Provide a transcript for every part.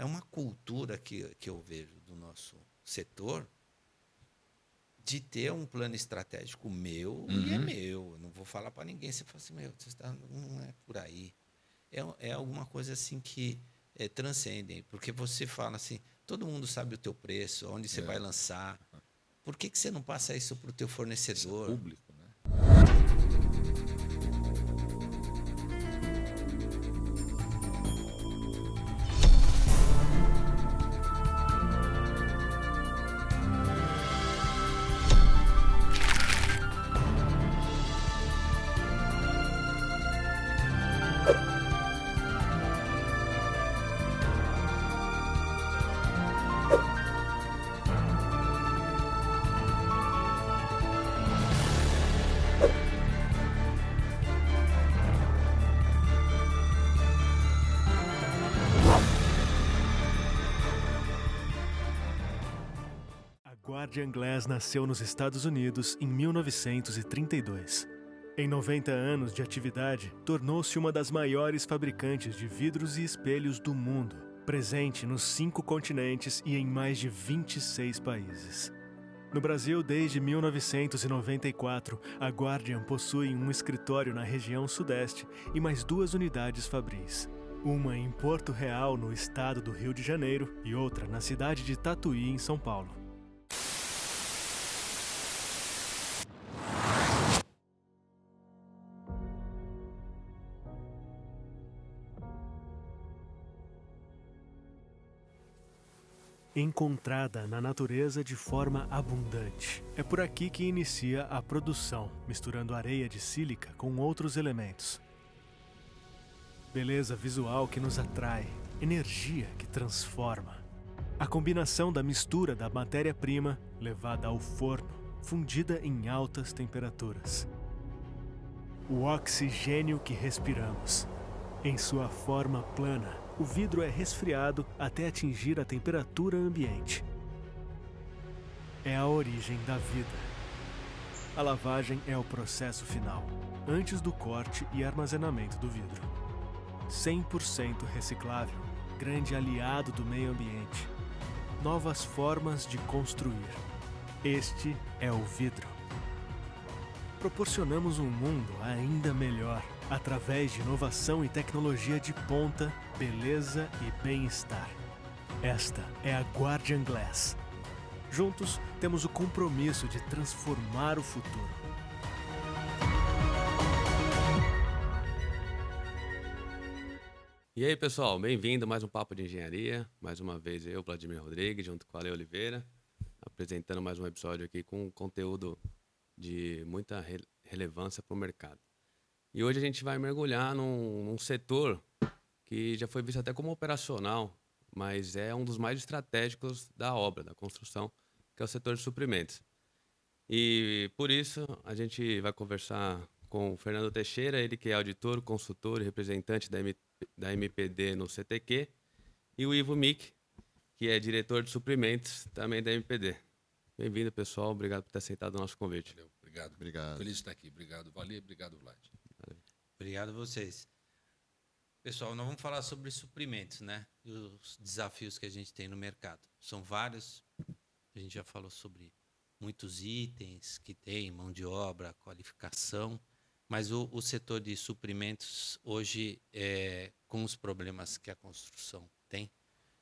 uma cultura que eu vejo do nosso setor de ter um plano estratégico meu e é meu. Eu não vou falar para ninguém. Você fala assim, não é por aí. É alguma coisa assim que transcende. Porque você fala assim, todo mundo sabe o teu preço, onde você vai lançar. Por que você não passa isso para o teu fornecedor? Isso é público, né? Guardian Glass nasceu nos Estados Unidos em 1932. Em 90 anos de atividade, tornou-se uma das maiores fabricantes de vidros e espelhos do mundo, presente nos 5 continentes e em mais de 26 países. No Brasil, desde 1994, a Guardian possui um escritório na região sudeste e mais 2 unidades fabris. Uma em Porto Real, no estado do Rio de Janeiro, e outra na cidade de Tatuí, em São Paulo. Encontrada na natureza de forma abundante. É por aqui que inicia a produção, misturando areia de sílica com outros elementos. Beleza visual que nos atrai, energia que transforma. A combinação da mistura da matéria-prima levada ao forno, fundida em altas temperaturas. O oxigênio que respiramos. Em sua forma plana, o vidro é resfriado até atingir a temperatura ambiente. É a origem da vida. A lavagem é o processo final, antes do corte e armazenamento do vidro. 100% reciclável, grande aliado do meio ambiente. Novas formas de construir. Este é o vidro. Proporcionamos um mundo ainda melhor, através de inovação e tecnologia de ponta, beleza e bem-estar. Esta é a Guardian Glass. Juntos, temos o compromisso de transformar o futuro. E aí, pessoal, bem-vindo a mais um Papo de Engenharia. Mais uma vez eu, Vladimir Rodrigues, junto com a Ale Oliveira, apresentando mais um episódio aqui com conteúdo de muita relevância para o mercado. E hoje a gente vai mergulhar num setor que já foi visto até como operacional, mas é um dos mais estratégicos da obra, da construção, que é o setor de suprimentos. E por isso a gente vai conversar com o Fernando Teixeira, ele que é auditor, consultor e representante da MPD no CTQ, e o Ivo Mick, que é diretor de suprimentos também da MPD. Bem-vindo, pessoal. Obrigado por ter aceitado o nosso convite. Valeu. Obrigado. Feliz de estar aqui. Obrigado, Valer. Obrigado, Vlad. Obrigado a vocês. Pessoal, nós vamos falar sobre suprimentos, né? E os desafios que a gente tem no mercado. São vários. A gente já falou sobre muitos itens que tem, mão de obra, qualificação. Mas o setor de suprimentos hoje, com os problemas que a construção tem,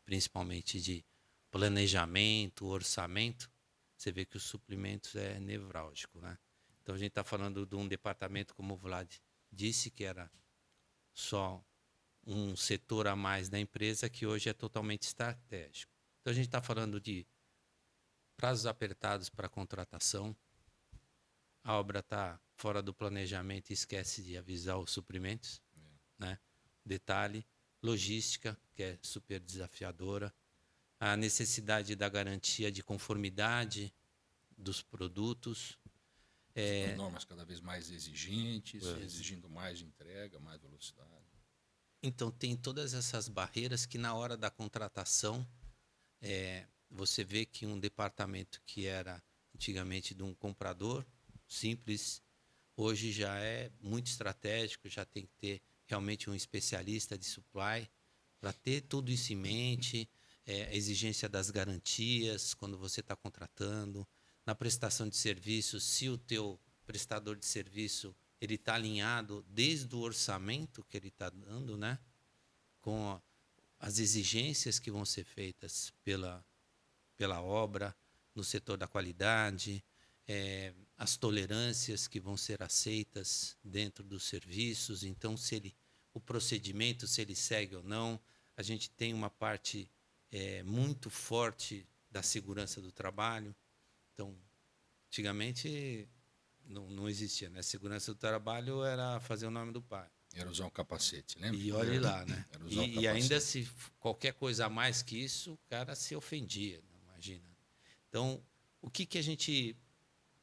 principalmente de planejamento, orçamento, você vê que os suprimentos é nevrálgico, né? Então a gente está falando de um departamento, como o Vlad disse, que era só um setor a mais da empresa, que hoje é totalmente estratégico. Então a gente está falando de prazos apertados para contratação, a obra está fora do planejamento e esquece de avisar os suprimentos, né? Detalhe, logística, que é super desafiadora, a necessidade da garantia de conformidade dos produtos. Normas cada vez mais exigentes, exigindo mais de entrega, mais velocidade. Então, tem todas essas barreiras que, na hora da contratação, você vê que um departamento que era antigamente de um comprador simples, hoje já é muito estratégico, já tem que ter realmente um especialista de supply para ter tudo isso em mente, a exigência das garantias quando você está contratando, na prestação de serviços, se o teu prestador de serviço ele está alinhado desde o orçamento que ele está dando, né, com as exigências que vão ser feitas pela obra, no setor da qualidade, as tolerâncias que vão ser aceitas dentro dos serviços. Então, o procedimento, se ele segue ou não. A gente tem uma parte muito forte da segurança do trabalho. Então, antigamente não existia, né? Segurança do trabalho era fazer o nome do pai. Era usar um capacete, lembra? E olhe lá, né? Era usar um E capacete. ainda se qualquer coisa a mais que isso, o cara se ofendia, né? Imagina. Então, o que a gente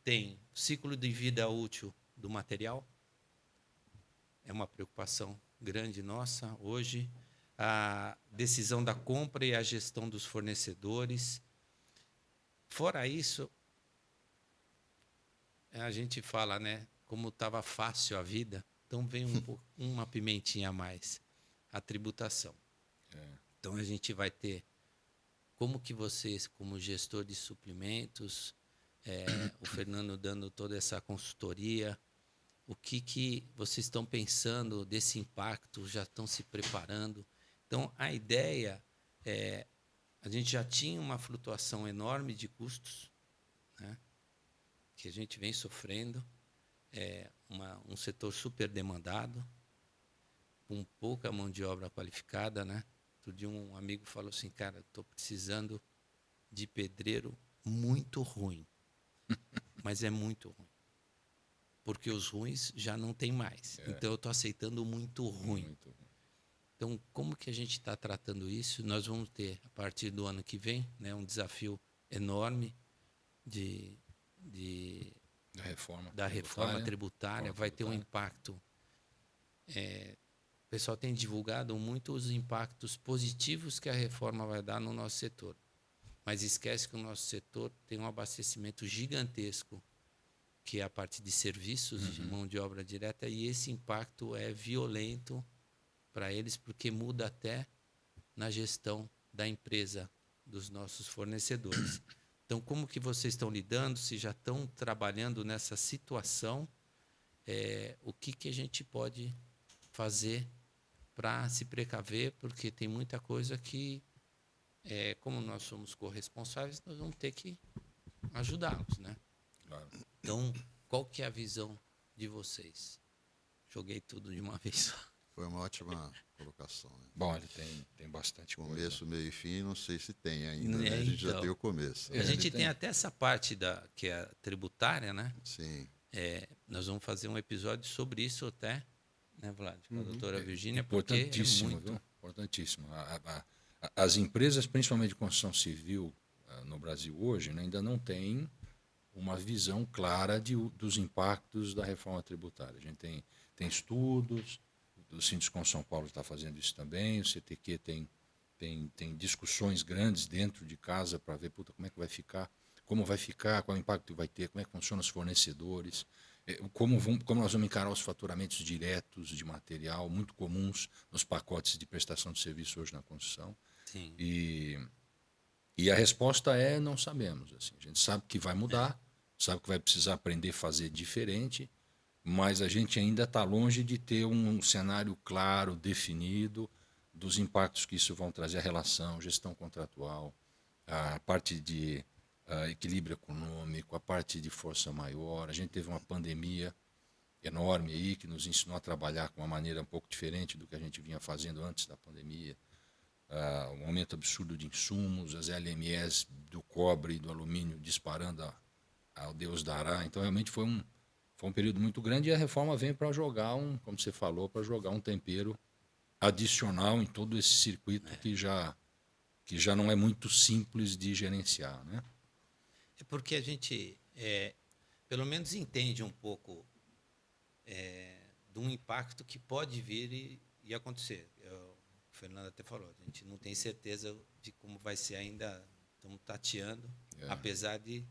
tem? O ciclo de vida útil do material é uma preocupação grande nossa hoje. A decisão da compra e a gestão dos fornecedores. Fora isso, a gente fala, né, como estava fácil a vida, então vem uma pimentinha a mais, a tributação. Então a gente vai ter como que vocês, como gestor de suprimentos, o Fernando dando toda essa consultoria, o que vocês estão pensando desse impacto, já estão se preparando. Então, a ideia a gente já tinha uma flutuação enorme de custos, né, que a gente vem sofrendo, um setor super demandado, com pouca mão de obra qualificada, né? Outro dia um amigo falou assim, cara, estou precisando de pedreiro muito ruim, mas é muito ruim, porque os ruins já não tem mais. Então, eu estou aceitando muito ruim. Muito ruim. Então, como que a gente está tratando isso? Nós vamos ter, a partir do ano que vem, né, um desafio enorme da reforma tributária. Vai ter um impacto. O pessoal tem divulgado muito os impactos positivos que a reforma vai dar no nosso setor. Mas esquece que o nosso setor tem um abastecimento gigantesco, que é a parte de serviços, de mão de obra direta, e esse impacto é violento para eles, porque muda até na gestão da empresa, dos nossos fornecedores. Então, como que vocês estão lidando? Se já estão trabalhando nessa situação, o que a gente pode fazer para se precaver? Porque tem muita coisa que, como nós somos corresponsáveis, nós vamos ter que ajudá-los, né? Claro. Então, qual que é a visão de vocês? Joguei tudo de uma vez só. Foi uma ótima colocação. Né? Bom, ele tem bastante Começo, coisa. meio e fim, não sei se tem ainda. Né? A gente já tem o começo. A gente tem até essa parte que é tributária, né? Sim. Nós vamos fazer um episódio sobre isso até, né, Vlad? Com a doutora Virgínia, porque Importantíssimo, muito... viu? Importantíssimo. As empresas, principalmente de construção civil no Brasil hoje, né, ainda não têm uma visão clara dos impactos da reforma tributária. A gente tem estudos, o Sinduscon São Paulo está fazendo isso também, o CTQ tem discussões grandes dentro de casa para ver como é que vai ficar, como vai ficar, qual o impacto vai ter, como é que funcionam os fornecedores, como nós vamos encarar os faturamentos diretos de material, muito comuns nos pacotes de prestação de serviço hoje na construção. Sim. E a resposta é não sabemos. Assim. A gente sabe que vai mudar, sabe que vai precisar aprender a fazer diferente, mas a gente ainda está longe de ter um cenário claro, definido, dos impactos que isso vão trazer, a relação, gestão contratual, a parte de equilíbrio econômico, a parte de força maior. A gente teve uma pandemia enorme aí que nos ensinou a trabalhar com uma maneira um pouco diferente do que a gente vinha fazendo antes da pandemia. Um aumento absurdo de insumos, as LMEs do cobre e do alumínio disparando ao Deus dará. Então, realmente foi um período muito grande e a reforma vem para jogar como você falou, para jogar um tempero adicional em todo esse circuito que já não é muito simples de gerenciar, né? É porque a gente, pelo menos, entende um pouco de um impacto que pode vir e acontecer. O Fernando até falou, a gente não tem certeza de como vai ser ainda, estamos tateando, apesar de...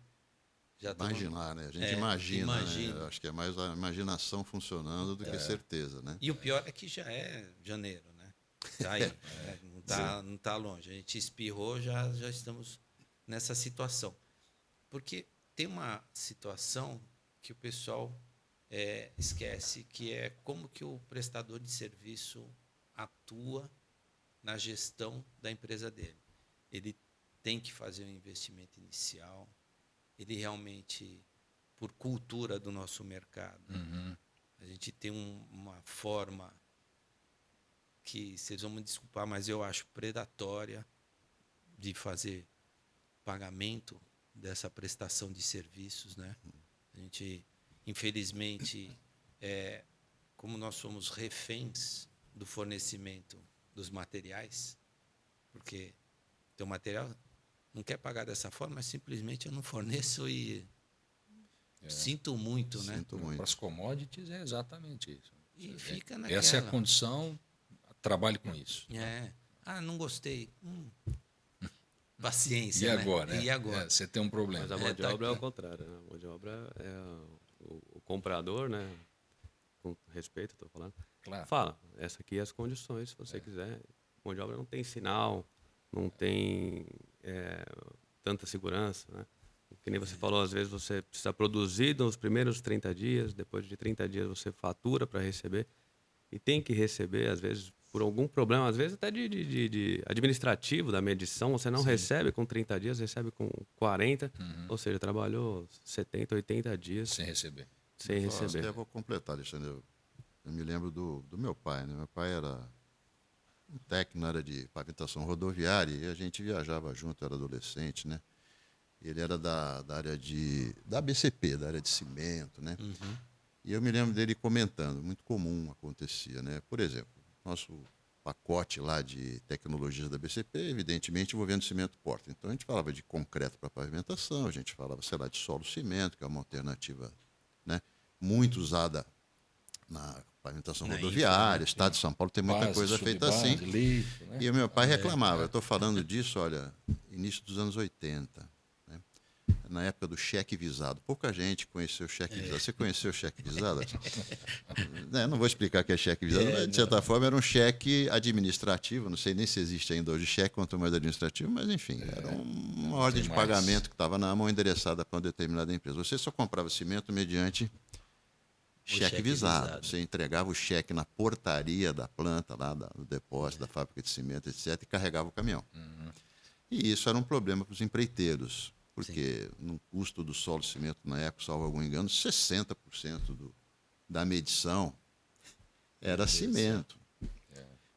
Imaginar, né? A gente imagina. Né? Acho que é mais a imaginação funcionando do que certeza, né? E o pior é que já é janeiro, né? Tá aí, não tá longe. A gente espirrou, já estamos nessa situação. Porque tem uma situação que o pessoal esquece, que é como que o prestador de serviço atua na gestão da empresa dele. Ele tem que fazer um investimento inicial, ele realmente, por cultura do nosso mercado, a gente tem uma forma que, vocês vão me desculpar, mas eu acho predatória de fazer pagamento dessa prestação de serviços, né? A gente, infelizmente, como nós somos reféns do fornecimento dos materiais, porque teu material não quer pagar dessa forma, mas simplesmente eu não forneço e sinto muito, né? Sinto muito. Para as commodities é exatamente isso. E fica naquela. Essa é a condição, trabalhe com isso. Não gostei. Paciência, E né? agora? E agora? Você tem um problema. Mas a mão de tá obra é aqui. o contrário, né? A mão de obra é o comprador, né? Com respeito, estou falando. Claro. Fala, essa aqui é as condições, se você quiser. Mão de obra não tem sinal, não tem tanta segurança, né? Que nem você falou, às vezes você precisa produzir nos primeiros 30 dias, depois de 30 dias você fatura para receber. E tem que receber, às vezes, por algum problema, às vezes até de administrativo da medição, você não recebe com 30 dias, recebe com 40, ou seja, trabalhou 70, 80 dias Sem receber. sem Só receber. até vou completar, Alexandre. Eu me lembro do meu pai, né? Meu pai era um técnico na área de pavimentação rodoviária e a gente viajava junto, eu era adolescente, né? Ele era da área da BCP, da área de cimento, né? E eu me lembro dele comentando, muito comum acontecia, né? Por exemplo, nosso pacote lá de tecnologias da BCP, evidentemente envolvendo cimento porta. Então a gente falava de concreto para pavimentação, a gente falava, sei lá, de solo cimento, que é uma alternativa, né, muito usada na pavimentação Na rodoviária. infra, né? O Estado de São Paulo tem muita coisa feita subbase, assim. lixo, né? E o meu pai reclamava. Eu estou falando disso, olha, início dos anos 80. Né? Na época do cheque visado. Pouca gente conheceu o cheque visado. Você conheceu o cheque visado? Não vou explicar o que é cheque visado, mas de certa forma era um cheque administrativo. Não sei nem se existe ainda hoje cheque, quanto mais administrativo, mas enfim, era uma ordem de pagamento que estava na mão endereçada para uma determinada empresa. Você só comprava cimento mediante cheque visado. Você entregava o cheque na portaria da planta, lá do depósito, da fábrica de cimento, etc., e carregava o caminhão. E isso era um problema para os empreiteiros, porque no custo do solo de cimento, na época, salvo algum engano, 60% da medição era cimento.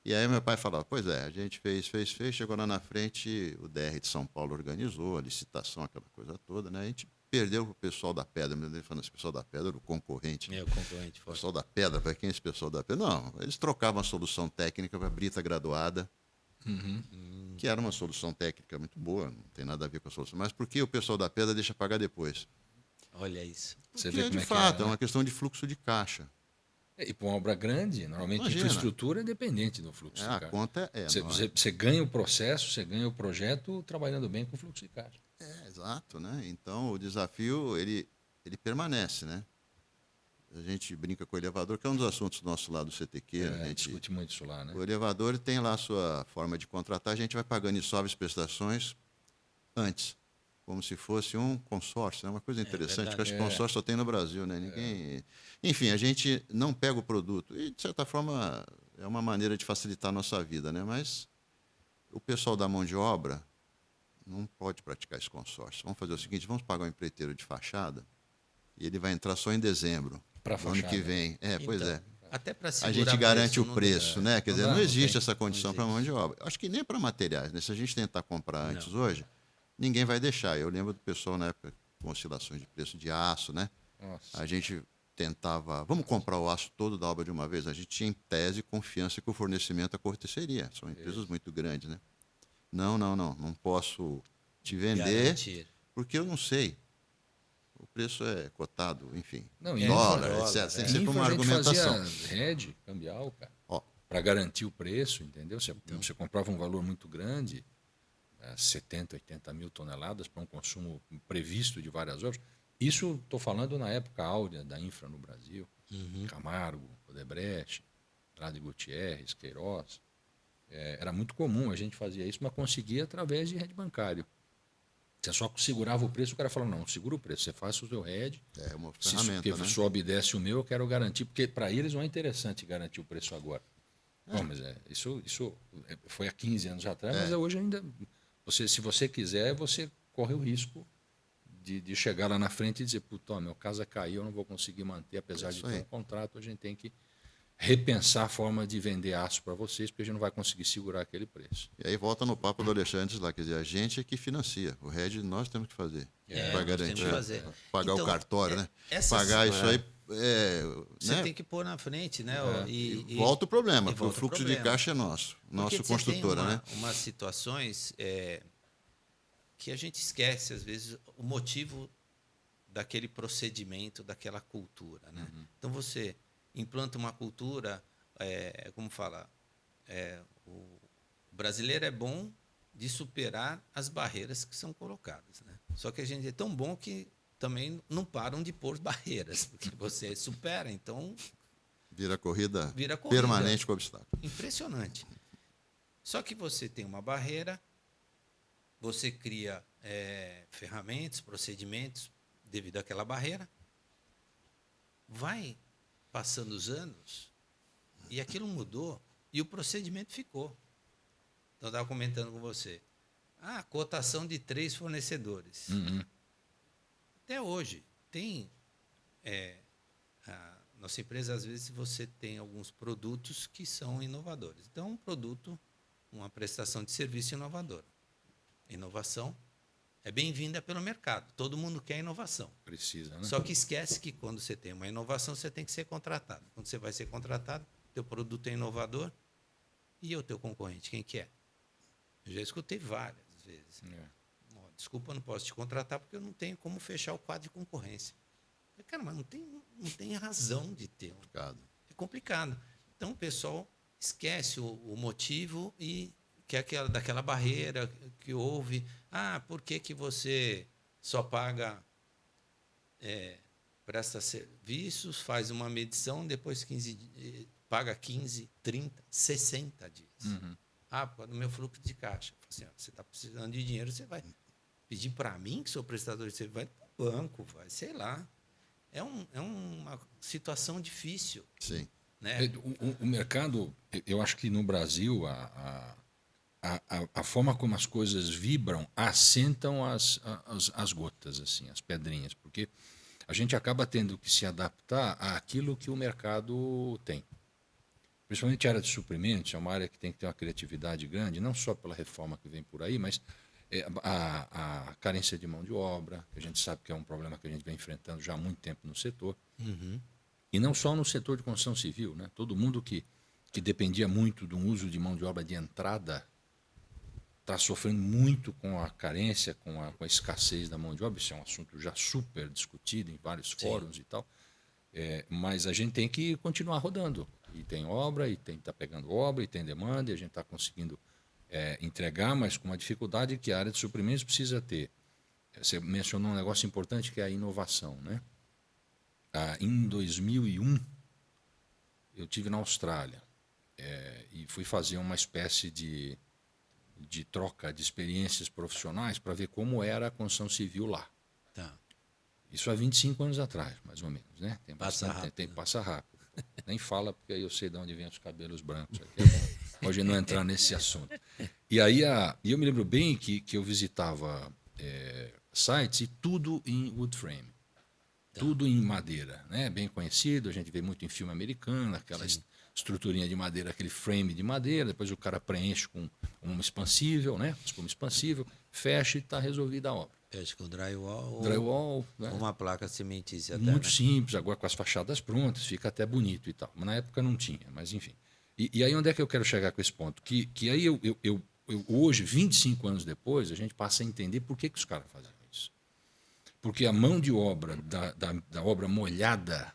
E aí meu pai falava, pois é, a gente fez, chegou lá na frente, o DR de São Paulo organizou a licitação, aquela coisa toda, né? A gente perdeu para o pessoal da Pedra, ele falando esse pessoal da Pedra, o concorrente. O concorrente O forte. pessoal da Pedra, para quem é esse pessoal da Pedra? Não, eles trocavam a solução técnica para brita graduada, que era uma solução técnica muito boa, não tem nada a ver com a solução. Mas por que o pessoal da Pedra deixa pagar depois? Olha isso. Você Porque, vê como de é fato, que é uma questão de fluxo de caixa. E para uma obra grande, normalmente Imagina. infraestrutura é dependente do fluxo de A caixa. conta é... Você ganha o processo, você ganha o projeto trabalhando bem com o fluxo de caixa. Exato, né? Então, o desafio, ele permanece, né? A gente brinca com o elevador, que é um dos assuntos do nosso lado do CTQ. A gente discute muito isso lá, né? O elevador tem lá a sua forma de contratar, a gente vai pagando em suaves prestações antes, como se fosse um consórcio. É uma coisa interessante, que eu acho que consórcio só tem no Brasil, né? Ninguém... Enfim, a gente não pega o produto. E, de certa forma, é uma maneira de facilitar a nossa vida, né? Mas o pessoal da mão de obra não pode praticar esse consórcio. Vamos fazer o seguinte, vamos pagar um empreiteiro de fachada e ele vai entrar só em dezembro, Pra do ano fachada. que vem. Pois é. Até para A segurar gente garante o não preço, né? Quer dizer, dá, não não existe tem. essa condição para mão de obra. Acho que nem para materiais, né? Se a gente tentar comprar antes hoje, ninguém vai deixar. Eu lembro do pessoal na época com oscilações de preço de aço, né? Nossa. A gente tentava, vamos comprar o aço todo da obra de uma vez. A gente tinha em tese confiança que o fornecimento aconteceria. São empresas muito grandes, né? Não posso te vender garantir. porque eu não sei. O preço é cotado, enfim, Não, e dólar, infra, etc. Tem Em sempre uma a gente argumentação. fazia hedge cambial, cara, Ó, para garantir o preço, entendeu? Você comprava um valor muito grande, 70, 80 mil toneladas para um consumo previsto de várias obras. Isso estou falando na época áurea da infra no Brasil. Camargo, Odebrecht, Trade Gutierrez, Queiroz. Era muito comum, a gente fazia isso, mas conseguia através de hedge bancário. Você só segurava o preço, o cara falava, não, segura o preço, você faz o seu hedge. É uma Se ferramenta, né? sobe e desce o meu, eu quero garantir, porque para eles não é interessante garantir o preço agora. Bom, mas isso foi há 15 anos atrás, mas hoje ainda, se você quiser, você corre o risco de chegar lá na frente e dizer, puta, meu casa caiu, eu não vou conseguir manter, apesar de ter um contrato, a gente tem que repensar a forma de vender aço para vocês, porque a gente não vai conseguir segurar aquele preço. E aí volta no papo do Alexandre lá, quer dizer, a gente é que financia, o hedge nós temos que fazer para nós garantir, temos que fazer. pagar Então, o cartório, né? essas- Pagar isso aí, Você né? tem que pôr na frente, né? E volta o problema, e porque o volta o fluxo de problema. caixa é nosso, nosso Porque você construtora, tem né? umas situações que a gente esquece, às vezes, o motivo daquele procedimento, daquela cultura. Né? Então, você implanta uma cultura, como fala, o brasileiro é bom de superar as barreiras que são colocadas. Né? Só que a gente é tão bom que também não param de pôr barreiras, porque você supera, então Vira corrida corrida. permanente com obstáculo. Impressionante. Só que você tem uma barreira, você cria ferramentas, procedimentos devido àquela barreira, vai passando os anos e aquilo mudou e o procedimento ficou. Então, eu estava comentando com você. Cotação de 3 fornecedores. Até hoje, tem... nossa empresa, às vezes, você tem alguns produtos que são inovadores. Então, um produto, uma prestação de serviço inovadora. Inovação é bem-vinda pelo mercado. Todo mundo quer inovação. Precisa, né? Só que esquece que quando você tem uma inovação, você tem que ser contratado. Quando você vai ser contratado, teu produto é inovador e o teu concorrente, quem que é? Eu já escutei várias vezes. Desculpa, eu não posso te contratar porque eu não tenho como fechar o quadro de concorrência. Cara, mas não tem razão de ter. É complicado. Então, o pessoal esquece o motivo e que é daquela barreira que houve. Por que você só paga, presta serviços, faz uma medição, depois paga 15, 30, 60 dias? No meu fluxo de caixa. Assim, você está precisando de dinheiro, você vai pedir para mim, que sou prestador de serviço, vai para o banco, vai, sei lá. É uma situação difícil. Sim. Né? O mercado, eu acho que no Brasil, a forma como as coisas vibram assentam as gotas, assim, as pedrinhas, porque a gente acaba tendo que se adaptar àquilo que o mercado tem. Principalmente a área de suprimentos, é uma área que tem que ter uma criatividade grande, não só pela reforma que vem por aí, mas a carência de mão de obra, que a gente sabe que é um problema que a gente vem enfrentando já há muito tempo no setor. E não só no setor de construção civil, né? Todo mundo que dependia muito do uso de mão de obra de entrada está sofrendo muito com a carência, com a escassez da mão de obra. Isso é um assunto já super discutido em vários fóruns e tal. Mas a gente tem que continuar rodando. E tem obra, e está pegando obra, e tem demanda, e a gente está conseguindo entregar, mas com uma dificuldade que a área de suprimentos precisa ter. Você mencionou um negócio importante que é a inovação, né? Em 2001, eu estive na Austrália e fui fazer uma espécie de troca de experiências profissionais para ver como era a construção civil lá. Tá. Isso há 25 anos atrás, mais ou menos, né? Tem Passa bastante rápido. tempo, passa rápido. Nem fala, porque aí eu sei de onde vem os cabelos brancos. Aqui é bom. Hoje não entrar nesse assunto. E aí eu me lembro bem que eu visitava sites e tudo em wood frame. Tudo em madeira, né? Bem conhecido, a gente vê muito em filme americano, aquela estruturinha de madeira, aquele frame de madeira, depois o cara preenche com um expansível, né? Espuma expansível, fecha e está resolvida a obra. Fecha com drywall, Drywall, né? ou uma placa cimentícia. Até, Muito né? simples, agora com as fachadas prontas, fica até bonito e tal. Mas na época não tinha, mas enfim. E aí onde é que eu quero chegar com esse ponto? Que aí eu hoje, 25 anos depois, a gente passa a entender por que os caras faziam isso. Porque a mão de obra da obra molhada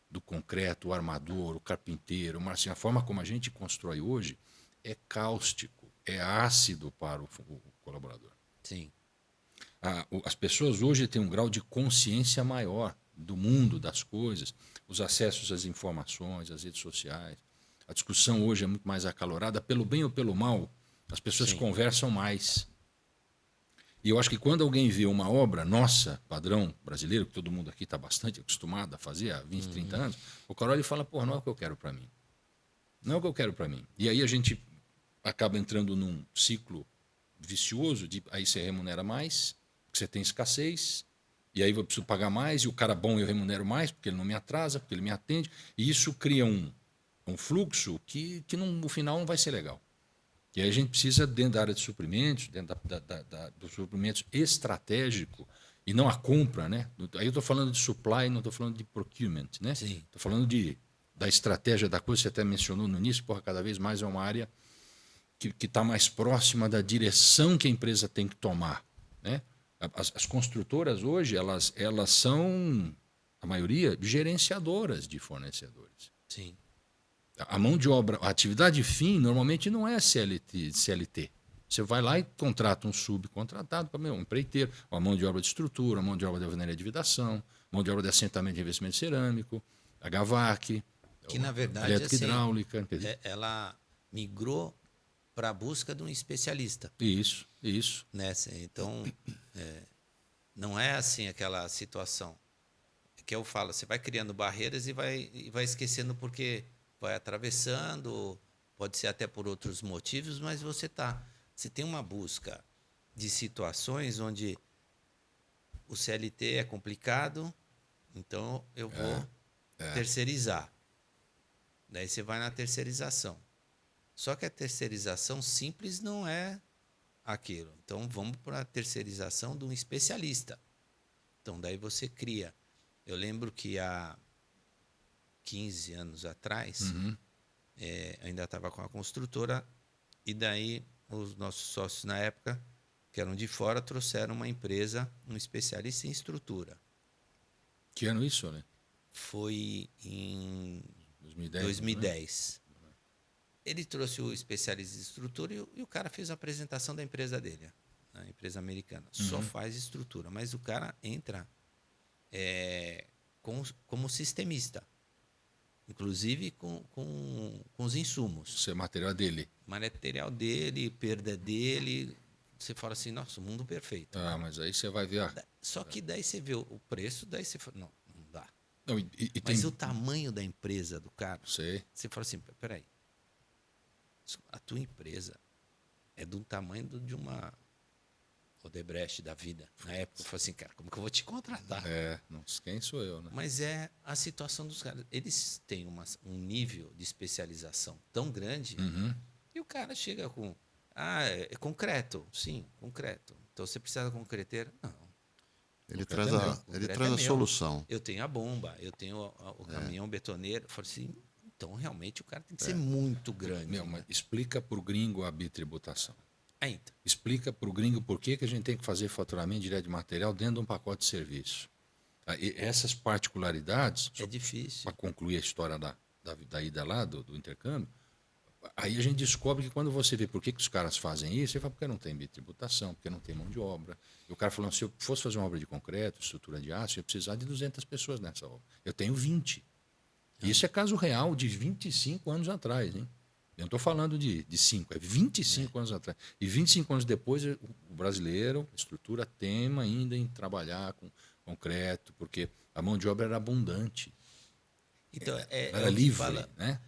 do concreto, o armador, o carpinteiro, assim, a forma como a gente constrói hoje é cáustico, é ácido para o colaborador. Sim. As pessoas hoje têm um grau de consciência maior do mundo, das coisas, os acessos às informações, às redes sociais. A discussão hoje é muito mais acalorada, pelo bem ou pelo mal, as pessoas Sim. conversam mais. E eu acho que quando alguém vê uma obra nossa, padrão brasileiro, que todo mundo aqui está bastante acostumado a fazer há 20, 30 anos, o cara olha e fala, pô, não é o que eu quero para mim. Não é o que eu quero para mim. E aí a gente acaba entrando num ciclo vicioso, de aí você remunera mais, porque você tem escassez, e aí eu preciso pagar mais, e o cara bom eu remunero mais, porque ele não me atrasa, porque ele me atende, e isso cria um fluxo que no final não vai ser legal. E aí a gente precisa, dentro da área de suprimentos, dentro dos suprimentos estratégico, e não a compra, né? Aí eu estou falando de supply, não estou falando de procurement, né? Sim. Estou falando da estratégia da coisa, você até mencionou no início, porra, cada vez mais é uma área que está mais próxima da direção que a empresa tem que tomar, né? As construtoras hoje, elas são, a maioria, gerenciadoras de fornecedores. Sim. A mão de obra, a atividade fim, normalmente não é CLT. Você vai lá e contrata um subcontratado, um empreiteiro, a mão de obra de estrutura, a mão de obra de alvenaria de vidação, mão de obra de assentamento de investimento cerâmico, a GAVAC, Que, na verdade, elétrica assim, hidráulica. ela migrou para a busca de um especialista. Isso. Nessa. Então, não é assim aquela situação. Que eu falo, você vai criando barreiras e vai esquecendo porque vai atravessando, pode ser até por outros motivos, mas você tem uma busca de situações onde o CLT é complicado, então eu vou terceirizar. Daí você vai na terceirização. Só que a terceirização simples não é aquilo. Então vamos para a terceirização de um especialista. Então daí você cria. Eu lembro que há 15 anos atrás, ainda estava com a construtora, e daí os nossos sócios na época, que eram de fora, trouxeram uma empresa, um especialista em estrutura. Que ano isso, né? Foi em 2010. 2010. Ele trouxe o especialista em estrutura e o cara fez a apresentação da empresa dele, a empresa americana. Só faz estrutura, mas o cara entra como sistemista, inclusive com os insumos. Isso é material dele. Material dele, perda dele. Você fala assim, nossa, o mundo perfeito. Ah, mas aí você vai ver. Só que daí você vê o preço, daí você fala, não dá. Não, Mas tem... o tamanho da empresa do cara, Sei. você fala assim, peraí, a tua empresa é do tamanho de uma Odebrecht da vida. Na época eu falei assim, cara, como que eu vou te contratar? Não, quem sou eu, né? Mas é a situação dos caras. Eles têm um nível de especialização tão grande e o cara chega com... é concreto. Sim, concreto. Então você precisa de concreteiro? Não. Ele traz a solução. Eu tenho a bomba, eu tenho o caminhão betoneiro. Eu falo assim, então realmente o cara tem que ser muito grande. Meu, mas explica para o gringo a bitributação. Então. Explica para o gringo por que a gente tem que fazer faturamento direto de material dentro de um pacote de serviço. E essas particularidades, É difícil. para concluir a história da ida lá, do intercâmbio, aí a gente descobre que quando você vê por que os caras fazem isso, você fala, porque não tem bitributação, porque não tem mão de obra. E o cara falou, se eu fosse fazer uma obra de concreto, estrutura de aço, eu ia precisar de 200 pessoas nessa obra. Eu tenho 20. E isso é caso real de 25 anos atrás, hein? Eu não estou falando de 5, é 25 anos atrás. E 25 anos depois, o brasileiro, a estrutura, tema ainda em trabalhar com concreto, porque a mão de obra era abundante. Então, Era livre, né?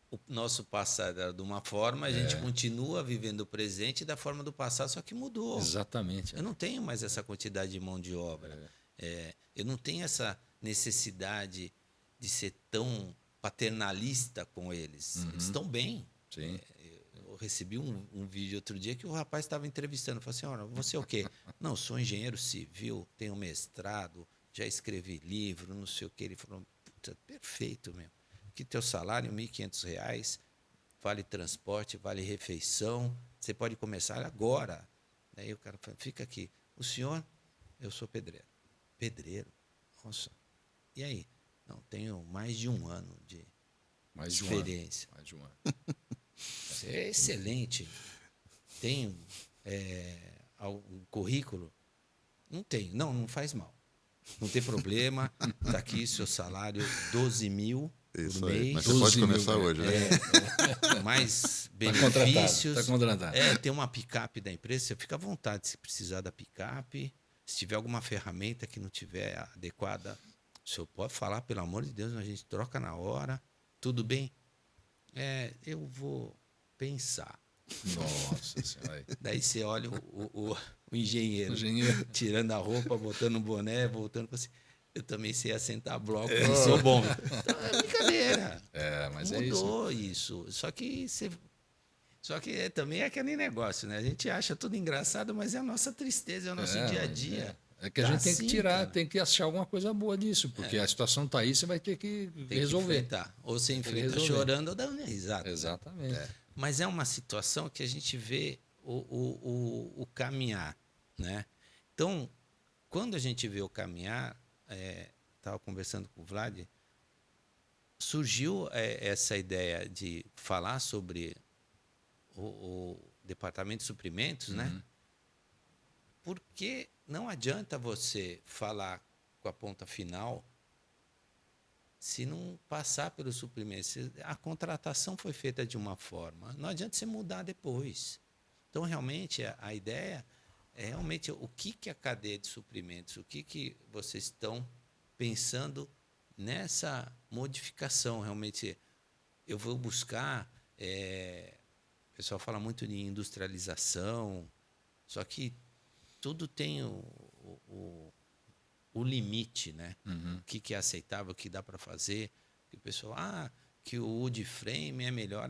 O nosso passado era de uma forma, a gente continua vivendo o presente da forma do passado, só que mudou. Exatamente. Eu não tenho mais essa quantidade de mão de obra. Eu não tenho essa necessidade de ser tão paternalista com eles. Eles estão bem. Sim. Eu recebi um vídeo outro dia que o rapaz estava entrevistando. Falei assim, olha, você é o quê? Não, sou engenheiro civil, tenho mestrado, já escrevi livro, não sei o quê. Ele falou, puta, perfeito mesmo. Aqui teu salário, R$ 1.500, vale transporte, vale refeição, você pode começar agora. Daí o cara falou, fica aqui. O senhor, eu sou pedreiro. Pedreiro? Nossa. E aí? Não, tenho mais de um ano de experiência. Mais de um ano. Você é excelente. Tem algum currículo? Não tenho. Não faz mal. Não tem problema. Está aqui seu salário, 12 mil. Isso por aí. mês. Mas você pode 12 mil, começar hoje, né? Mais Tá contratado. benefícios. Tá contratado. Tem uma picape da empresa, você fica à vontade se precisar da picape. Se tiver alguma ferramenta que não tiver adequada, o senhor pode falar, pelo amor de Deus, a gente troca na hora. Tudo bem? Eu vou pensar. Nossa senhora. Daí você olha o engenheiro, Engenheiro. tirando a roupa, botando o boné, voltando com assim. Eu também sei assentar bloco, eu sou bom. Então é brincadeira. Mas é isso. Mudou isso. Só que também é aquele negócio, né? A gente acha tudo engraçado, mas é a nossa tristeza, é o nosso dia a dia. É que a Tá gente tem que assim, tirar, cara. tem que achar alguma coisa boa disso, porque a situação tá aí, você vai ter que Tem resolver. que enfrentar. Ou você que enfrenta resolver. chorando ou dando risada. Exatamente. Mas é uma situação que a gente vê o caminhar, né? Então, quando a gente vê o caminhar, estava conversando com o Vlad, surgiu essa ideia de falar sobre o departamento de suprimentos, né? Porque não adianta você falar com a ponta final se não passar pelos suprimentos. A contratação foi feita de uma forma, não adianta você mudar depois. Então, realmente, a ideia é realmente o que a cadeia de suprimentos, o que vocês estão pensando nessa modificação. Realmente, eu vou buscar... o pessoal fala muito de industrialização, só que tudo tem o limite, né? O que é aceitável, o que dá para fazer. Que o pessoal, que o wood frame é melhor,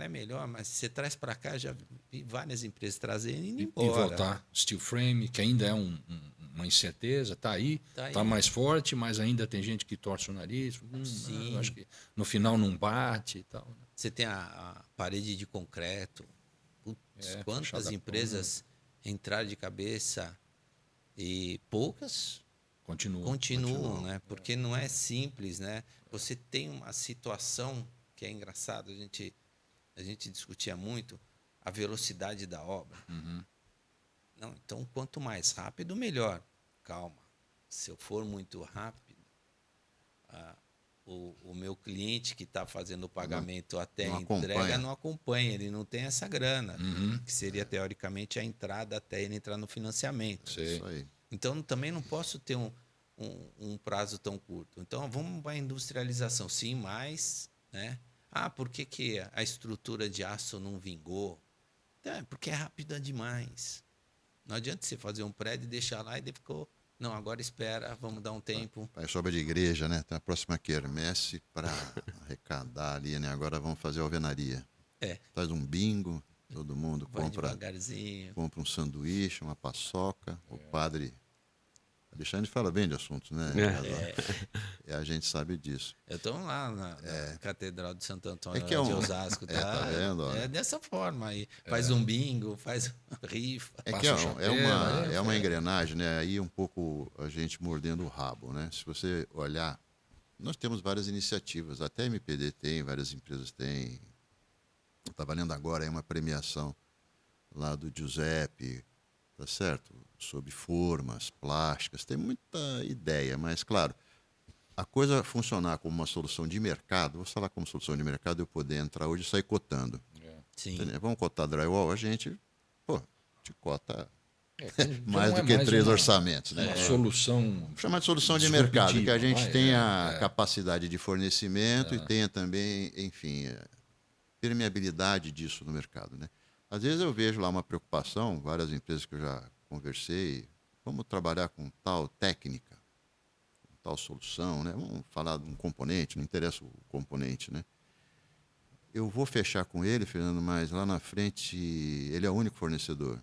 mas você traz para cá, já vi várias empresas trazendo e indo E embora. voltar. Steel frame, que ainda é uma incerteza, tá aí, Tá aí. tá mais forte, mas ainda tem gente que torce o nariz. Sim. Eu acho que no final não bate e tal. Né? Você tem a parede de concreto. Putz, quantas fechada empresas entraram de cabeça e poucas continuam, né? Porque não é simples, né? Você tem uma situação que é engraçada, a gente discutia muito a velocidade da obra. Não, então, quanto mais rápido, melhor. Calma. Se eu for muito rápido, o meu cliente que está fazendo o pagamento até não a entrega acompanha. não acompanha, ele não tem essa grana, que seria, teoricamente, a entrada até ele entrar no financiamento. Sei. Isso aí. Então, também não posso ter um prazo tão curto. Então, vamos para a industrialização. Sim, mas... né? Por que a estrutura de aço não vingou? Então, porque é rápida demais. Não adianta você fazer um prédio e deixar lá e daí ficou... Não, agora espera, vamos dar um tempo. Aí sobra de igreja, né? Tem a próxima quermesse para arrecadar ali, né? Agora vamos fazer alvenaria. Faz um bingo, todo mundo Vai compra devagarzinho. um sanduíche, uma paçoca. O padre Alexandre fala bem de assuntos, né? E a gente sabe disso. Eu estou lá na Catedral de Santo Antônio É que é lá de um- Osasco. tá vendo, olha? É dessa forma aí. Faz um bingo, faz uma rifa. É que Passa o chapéu, é uma engrenagem, né? Aí um pouco a gente mordendo o rabo, né? Se você olhar, nós temos várias iniciativas, até a MPD tem, várias empresas têm. Está valendo agora aí uma premiação lá do Giuseppe, tá certo? Sobre formas, plásticas, tem muita ideia, mas claro, a coisa funcionar como uma solução de mercado, vou falar como solução de mercado, eu poder entrar hoje e sair cotando. Sim. Entendeu? Vamos cotar drywall, a gente te cota mais não é do que mais 3 uma- orçamentos, né? Uma solução. Vou chamar de solução de disruptiva, mercado, que a gente vai, tenha capacidade de fornecimento e tenha também, enfim, permeabilidade disso no mercado, né? Às vezes eu vejo lá uma preocupação, várias empresas que eu já conversei, vamos trabalhar com tal técnica, com tal solução, né? Vamos falar de um componente, não interessa o componente, né? Eu vou fechar com ele, Fernando, mas lá na frente ele é o único fornecedor.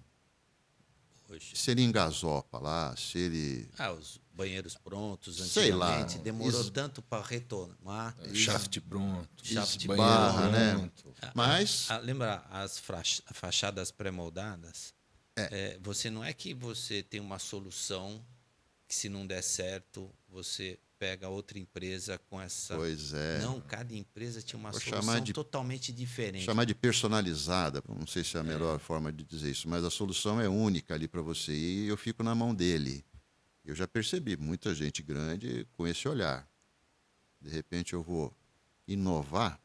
Hoje. Se ele engasopa lá, se ele... Os banheiros prontos, Sei lá, antigamente, demorou isso- tanto para retomar. Shaft pronto. Shaft banheiro barra, né? pronto. Mas... Lembra as fachadas pré-moldadas? Você não é que você tem uma solução que, se não der certo, você pega outra empresa com essa... Pois é. Não, cada empresa tinha uma Vou solução chamar de- totalmente diferente. chamar de personalizada, não sei se é a melhor forma de dizer isso, mas a solução é única ali para você e eu fico na mão dele. Eu já percebi muita gente grande com esse olhar. De repente eu vou inovar,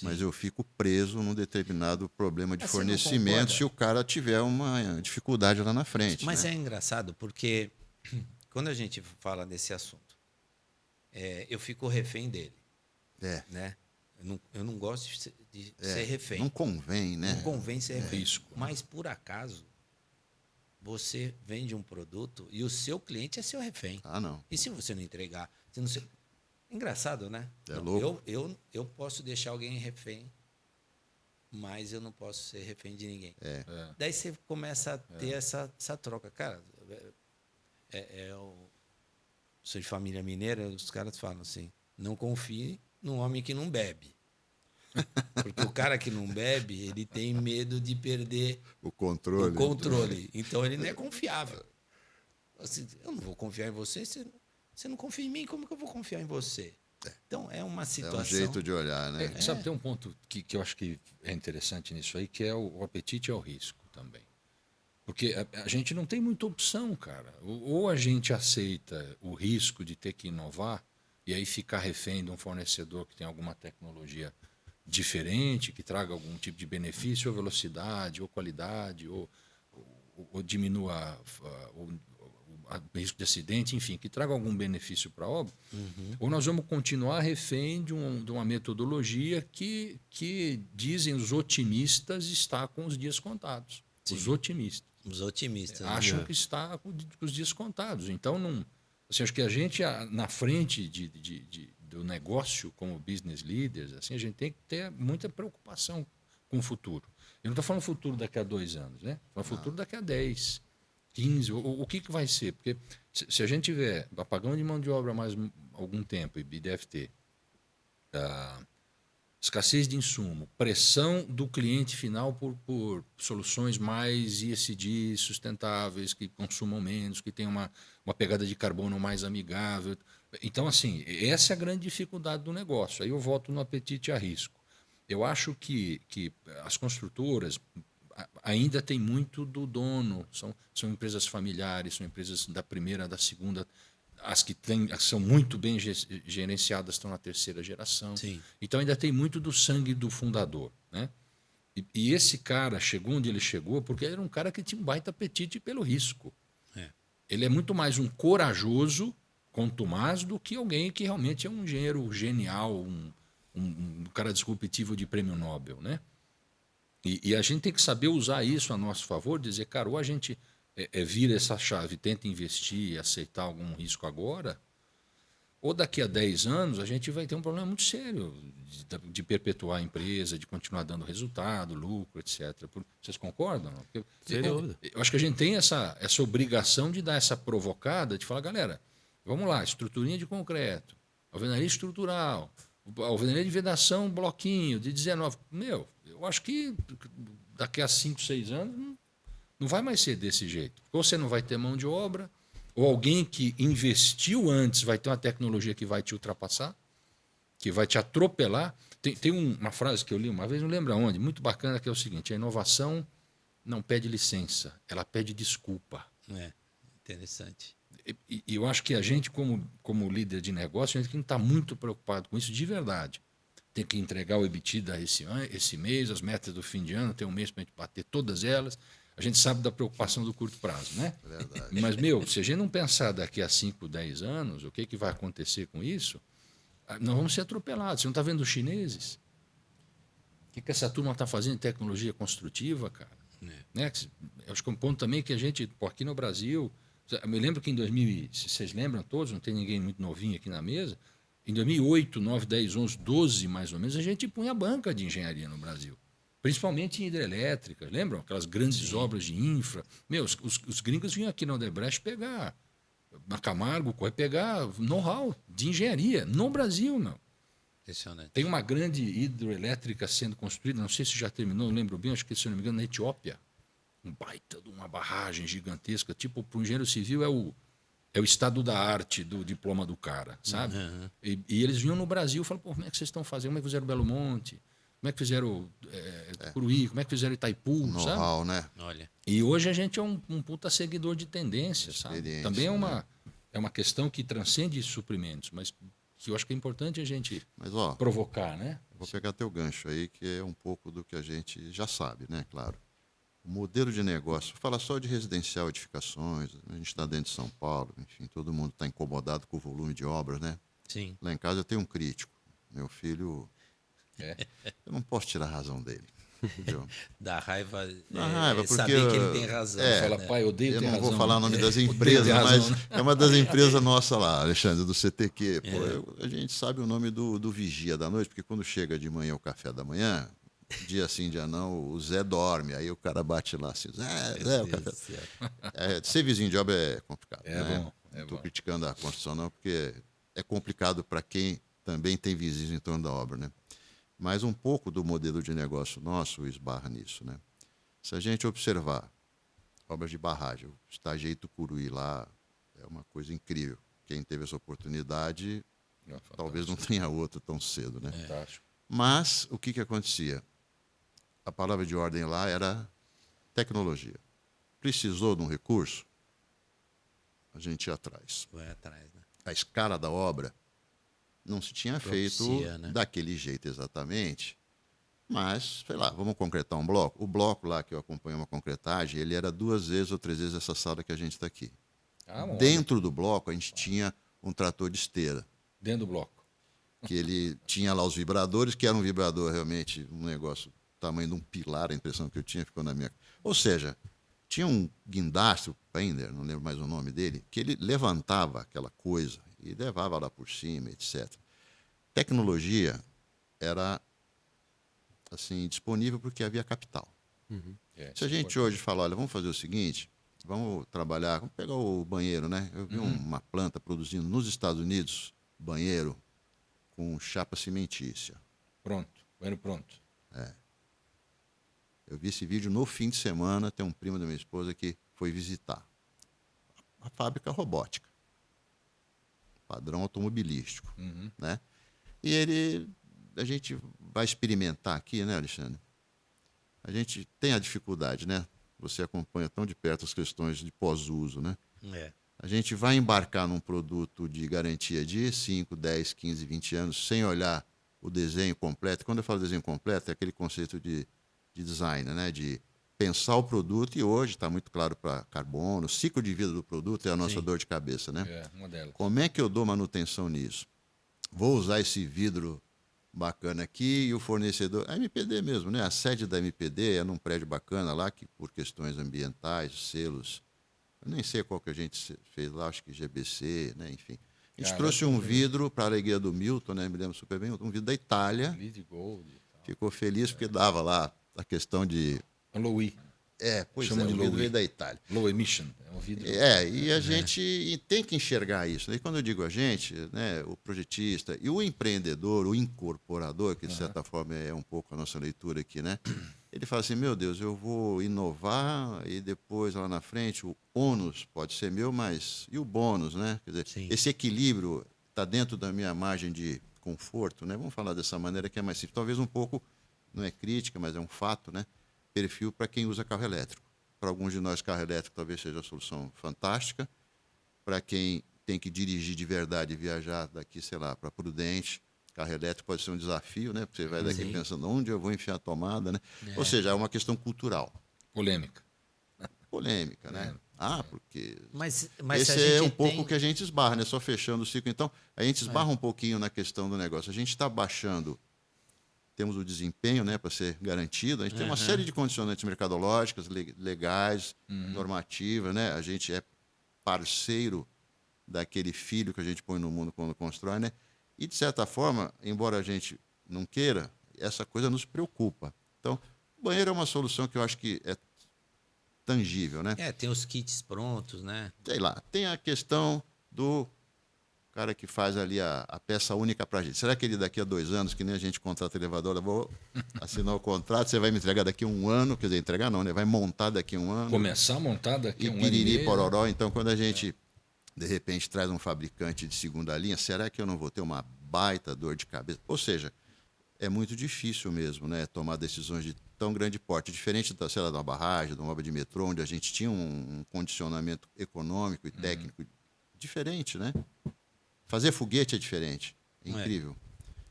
mas eu fico preso num determinado problema de Mas você não fornecimento concorda? se o cara tiver uma dificuldade lá na frente. Mas né? é engraçado porque quando a gente fala desse assunto, eu fico refém dele, É, né? Eu não gosto de ser refém. não convém, né? Não convém ser refém. Risco. Mas por acaso você vende um produto e o seu cliente é seu refém. Ah, não. E se você não entregar? Se não se- Engraçado, né? É louco. Eu posso deixar alguém refém, mas eu não posso ser refém de ninguém. Daí você começa a ter essa troca. Cara, sou de família mineira, os caras falam assim, não confie num homem que não bebe. Porque o cara que não bebe, ele tem medo de perder O controle. o controle. Então ele não é confiável. Assim, eu não vou confiar em você, você não confia em mim, como que eu vou confiar em você? Então é uma É situação. um jeito de olhar, né? Sabe, tem um ponto que eu acho que é interessante nisso aí, que é o apetite ao risco também. Porque a gente não tem muita opção, cara. Ou a gente aceita o risco de ter que inovar e aí ficar refém de um fornecedor que tem alguma tecnologia diferente, que traga algum tipo de benefício, ou velocidade, ou qualidade, ou diminua o risco de acidente, enfim, que traga algum benefício para a obra, ou nós vamos continuar refém de uma metodologia que dizem os otimistas está com os dias contados. Os otimistas Os otimistas. né? acham que está com os dias contados. Então, não, assim, acho que a gente, na frente do negócio, como business leaders, assim, a gente tem que ter muita preocupação com o futuro. Eu não estou falando futuro daqui a 2 anos, né? Estou falando futuro daqui a 10, 15. O que vai ser? Porque se a gente tiver apagão de mão de obra mais algum tempo, e deve ter, escassez de insumo, pressão do cliente final por soluções mais ESG, sustentáveis, que consumam menos, que tenham uma pegada de carbono mais amigável. Então, assim, essa é a grande dificuldade do negócio. Aí eu volto no apetite a risco. Eu acho que as construtoras ainda tem muito do dono, são empresas familiares, são empresas da primeira, da segunda. As que são muito bem gerenciadas estão na 3ª geração. Sim. Então ainda tem muito do sangue do fundador. Né? E esse cara chegou onde ele chegou porque ele era um cara que tinha um baita apetite pelo risco. É. Ele é muito mais um corajoso, contumaz, do que alguém que realmente é um engenheiro genial, um cara disruptivo de prêmio Nobel. Né? E a gente tem que saber usar isso a nosso favor, dizer, cara, ou a gente vira essa chave, tenta investir e aceitar algum risco agora, ou daqui a 10 anos a gente vai ter um problema muito sério de perpetuar a empresa, de continuar dando resultado, lucro, etc. Vocês concordam? Porque, Sem dúvida. eu acho que a gente tem essa obrigação de dar essa provocada, de falar, galera, vamos lá, estruturinha de concreto, alvenaria estrutural, alvenaria de vedação, bloquinho, de 19. Eu acho que daqui a 5, 6 anos não vai mais ser desse jeito. Ou você não vai ter mão de obra, ou alguém que investiu antes vai ter uma tecnologia que vai te ultrapassar, que vai te atropelar. Tem uma frase que eu li uma vez, não lembro aonde, muito bacana, que é o seguinte: a inovação não pede licença, ela pede desculpa. Interessante. E eu acho que a gente, como líder de negócio, a gente tem que estar muito preocupado com isso de verdade. Tem que entregar o EBITDA esse mês, as metas do fim de ano, tem um mês para a gente bater todas elas. A gente sabe da preocupação do curto prazo, né? Verdade. Mas, se a gente não pensar daqui a 5, 10 anos, o que vai acontecer com isso, nós vamos ser atropelados. Você não está vendo os chineses? O que essa turma está fazendo em tecnologia construtiva, cara? Né? Eu acho que é um ponto também que a gente, aqui no Brasil, eu me lembro que em 2000, se vocês lembram todos, não tem ninguém muito novinho aqui na mesa, em 2008, 9, 10, 11, 12 mais ou menos, a gente punha banca de engenharia no Brasil. Principalmente em hidrelétrica, lembram? Aquelas grandes obras de infra. Os gringos vinham aqui na Odebrecht pegar, na Camargo, pegar know-how de engenharia no Brasil, meu. Impressionante. Tem uma grande hidrelétrica sendo construída, não sei se já terminou, não lembro bem, acho que, se não me engano, na Etiópia. Um baita de uma barragem gigantesca. Tipo, para o engenheiro civil é o estado da arte do diploma do cara, sabe? E eles vinham no Brasil e falaram, como é que vocês estão fazendo? Como é que fizeram Belo Monte? Como é que fizeram Curuí? Como é que fizeram Itaipu? Know-how, sabe? né? Olha. E hoje a gente é um puta seguidor de tendência, sabe? Experiência, Também é né? uma questão que transcende suprimentos, mas Que eu acho que é importante a gente Mas, ó, provocar, né? vou pegar teu gancho aí, que é um pouco do que a gente já sabe, né? Claro. O modelo de negócio, fala só de residencial, edificações, a gente está dentro de São Paulo, enfim, todo mundo está incomodado com o volume de obras, né? Sim. Lá em casa eu tenho um crítico. Meu filho, É. eu não posso tirar a razão dele. Entendeu? Dá raiva, Dá raiva, porque saber que ele tem razão. Fala, né? pai, eu odeio Eu ter não razão. vou falar o nome das Odeio empresas, ter razão, mas né? é uma das empresas nossas lá, Alexandre, do CTQ. Pô, a gente sabe o nome do vigia da noite, porque quando chega de manhã o café da manhã, dia sim, dia não, o Zé dorme. Aí o cara bate lá assim, Zé, o Deus café. do céu. Ser vizinho de obra é complicado. É né? bom, é Não estou bom. criticando a construção, não, porque é complicado para quem também tem vizinhos em torno da obra, né? Mas um pouco do modelo de negócio nosso esbarra nisso, né? Se a gente observar obras de barragem, o Estagiei Tucuruí lá é uma coisa incrível. Quem teve essa oportunidade Não, talvez não tenha outra tão cedo, né? Fantástico. Mas o que acontecia? A palavra de ordem lá era tecnologia. Precisou de um recurso? A gente ia atrás. Vai atrás, né? A escala da obra não se tinha feito Propicia, né? daquele jeito exatamente, mas, sei lá, vamos concretar um bloco. O bloco lá que eu acompanho uma concretagem, ele era 2 vezes ou 3 vezes essa sala que a gente está aqui. Olha, Dentro do bloco, a gente tinha um trator de esteira, dentro do bloco. que ele tinha lá os vibradores, que era um vibrador realmente, um negócio do tamanho de um pilar, a impressão que eu tinha ficou na minha. Ou seja, tinha um guindaste, o Pender, não lembro mais o nome dele, que ele levantava aquela coisa e levava lá por cima, etc. Tecnologia era assim disponível porque havia capital. É, Se a gente hoje falar, olha, vamos fazer o seguinte, vamos trabalhar, vamos pegar o banheiro, né? Eu vi uma planta produzindo nos Estados Unidos banheiro com chapa cimentícia. Pronto, banheiro pronto. Eu vi esse vídeo no fim de semana, tem um primo da minha esposa que foi visitar a fábrica robótica, padrão automobilístico, né? E a gente vai experimentar aqui, né, Alexandre? A gente tem a dificuldade, né? Você acompanha tão de perto as questões de pós-uso, né? É. A gente vai embarcar num produto de garantia de 5, 10, 15, 20 anos sem olhar o desenho completo. Quando eu falo desenho completo, é aquele conceito de design, né? De pensar o produto, e hoje está muito claro para carbono, o ciclo de vida do produto é a nossa Sim. dor de cabeça, né? É, uma delas. Como é que eu dou manutenção nisso? Vou usar esse vidro bacana aqui e o fornecedor... A MPD mesmo, né? A sede da MPD é num prédio bacana lá, que por questões ambientais, selos... Eu nem sei qual que a gente fez lá, acho que GBC, né? Enfim. A gente Cara, trouxe um vidro para a alegria do Milton, né? Me lembro super bem, um vidro da Itália. Lead Gold e tal. Ficou feliz porque dava lá a questão de... Low E, Pois Chama é, de o vidro low veio E. da Itália. low emission. É um vidro. E a gente tem que enxergar isso. E quando eu digo a gente, né, o projetista e o empreendedor, o incorporador, que de certa forma é um pouco a nossa leitura aqui, né? Ele fala assim, meu Deus, eu vou inovar e depois lá na frente o ônus pode ser meu, mas e o bônus, né? Quer dizer, Sim. esse equilíbrio está dentro da minha margem de conforto, né? Vamos falar dessa maneira que é mais simples. Talvez um pouco, não é crítica, mas é um fato, né? Perfil para quem usa carro elétrico. Para alguns de nós, carro elétrico talvez seja a solução fantástica. Para quem tem que dirigir de verdade e viajar daqui, sei lá, para Prudente, carro elétrico pode ser um desafio, né? Porque você vai daqui Sim. pensando onde eu vou enfiar a tomada, né? Ou seja, é uma questão cultural. Polêmica. Polêmica, né? Porque Mas esse se a gente é um pouco tem... que a gente esbarra, né? Só fechando o ciclo. Então, a gente esbarra um pouquinho na questão do negócio. A gente está baixando, temos o desempenho, né, para ser garantido. A gente tem uma série de condicionantes mercadológicas, legais, normativas, né? A gente é parceiro daquele filho que a gente põe no mundo quando constrói, né? E, de certa forma, embora a gente não queira, essa coisa nos preocupa. Então, o banheiro é uma solução que eu acho que é tangível, né? tem os kits prontos, né? Sei lá, tem a questão do cara que faz ali a peça única para a gente. Será que ele daqui a 2 anos, que nem a gente contrata elevador, eu vou assinar o contrato, você vai me entregar daqui a 1 ano, quer dizer, entregar não, né? Vai montar daqui a 1 ano. Começar a montar daqui a E um ano e piriri meio, né? pororó. Então, quando a gente, de repente, traz um fabricante de segunda linha, será que eu não vou ter uma baita dor de cabeça? Ou seja, é muito difícil mesmo, né, tomar decisões de tão grande porte. Diferente da, sei lá, de uma barragem, de uma obra de metrô, onde a gente tinha um condicionamento econômico e técnico diferente, né? Fazer foguete é diferente. incrível.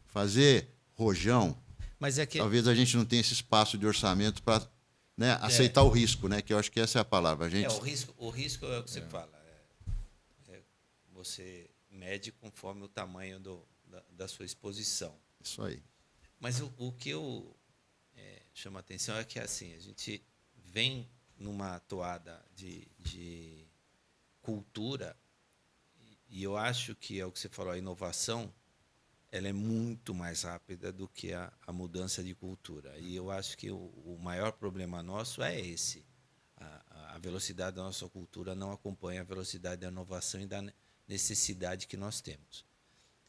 Fazer rojão, Mas é que talvez a gente não tenha esse espaço de orçamento para, né, aceitar o risco, né? Que eu acho que essa é a palavra. A gente... o risco é o que você fala. Você mede conforme o tamanho da sua exposição. Isso aí. Mas o que eu chamo a atenção é que assim, a gente vem numa toada de cultura, e eu acho que é o que você falou, a inovação, ela é muito mais rápida do que a mudança de cultura. E eu acho que o maior problema nosso é esse. A velocidade da nossa cultura não acompanha a velocidade da inovação e da necessidade que nós temos.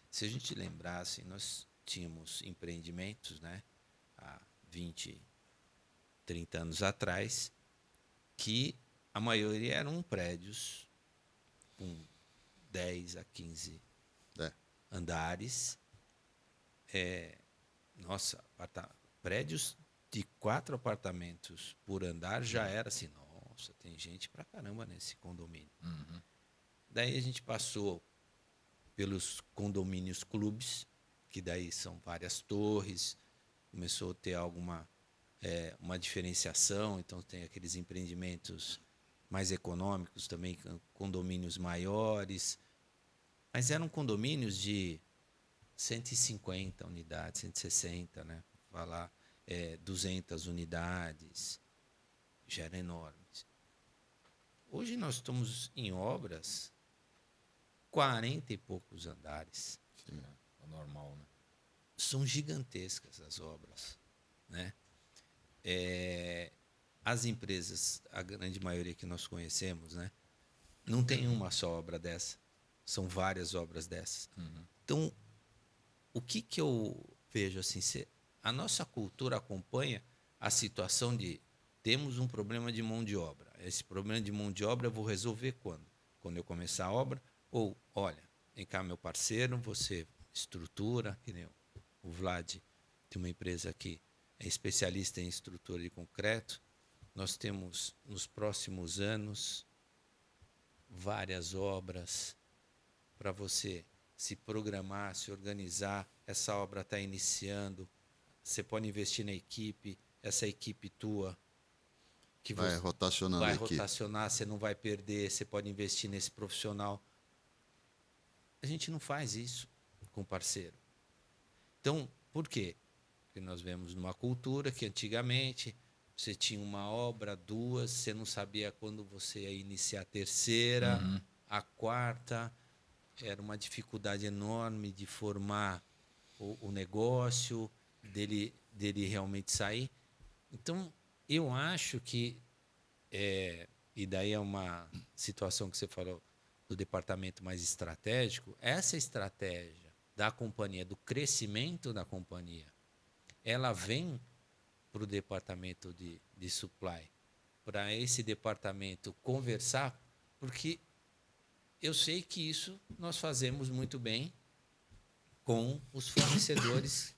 Se a gente lembrasse, nós tínhamos empreendimentos, né, há 20, 30 anos atrás, que a maioria eram prédios com 10 a 15 andares. Prédios de 4 apartamentos por andar já era assim, nossa, tem gente pra caramba nesse condomínio. Daí a gente passou pelos condomínios clubes, que daí são várias torres, começou a ter uma diferenciação, então tem aqueles empreendimentos mais econômicos também, condomínios maiores, mas eram condomínios de 150 unidades, 160, né? Falar 200 unidades, já eram enormes. Hoje nós estamos em obras 40 e poucos andares. Sim, é normal, né? São gigantescas as obras, né? As empresas, a grande maioria que nós conhecemos, né, não tem uma só obra dessa, são várias obras dessas. Então, o que eu vejo assim, a nossa cultura acompanha a situação de temos um problema de mão de obra. Esse problema de mão de obra eu vou resolver quando? Quando eu começar a obra? Ou, olha, vem cá, meu parceiro, você estrutura, que nem o Vlad tem uma empresa que é especialista em estrutura de concreto. Nós temos, nos próximos anos, várias obras para você se programar, se organizar. Essa obra está iniciando, você pode investir na equipe, essa equipe tua, que Vai você rotacionando vai a equipe. rotacionar, você não vai perder, você pode investir nesse profissional. A gente não faz isso com parceiro. Então, por quê? Porque nós vemos numa cultura que antigamente você tinha uma obra, duas, você não sabia quando você ia iniciar a terceira, a quarta. Era uma dificuldade enorme de formar o negócio, dele realmente sair. Então, eu acho que, e daí é uma situação que você falou do departamento mais estratégico, essa estratégia da companhia, do crescimento da companhia, ela vem para o departamento de supply, para esse departamento conversar, porque eu sei que isso nós fazemos muito bem com os fornecedores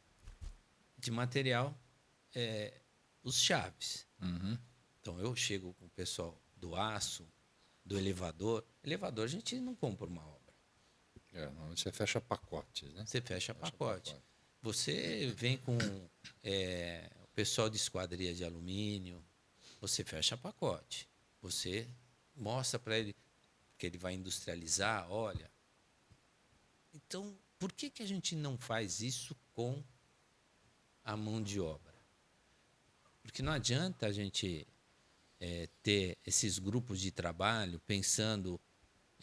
de material, os chaves. Então, eu chego com o pessoal do aço, do elevador. Elevador a gente não compra uma obra. Normalmente você fecha pacotes, né? Você fecha pacote. Você vem com o pessoal de esquadria de alumínio, você fecha pacote. Você mostra para ele que ele vai industrializar, olha. Então, por que a gente não faz isso com a mão de obra? Porque não adianta a gente ter esses grupos de trabalho pensando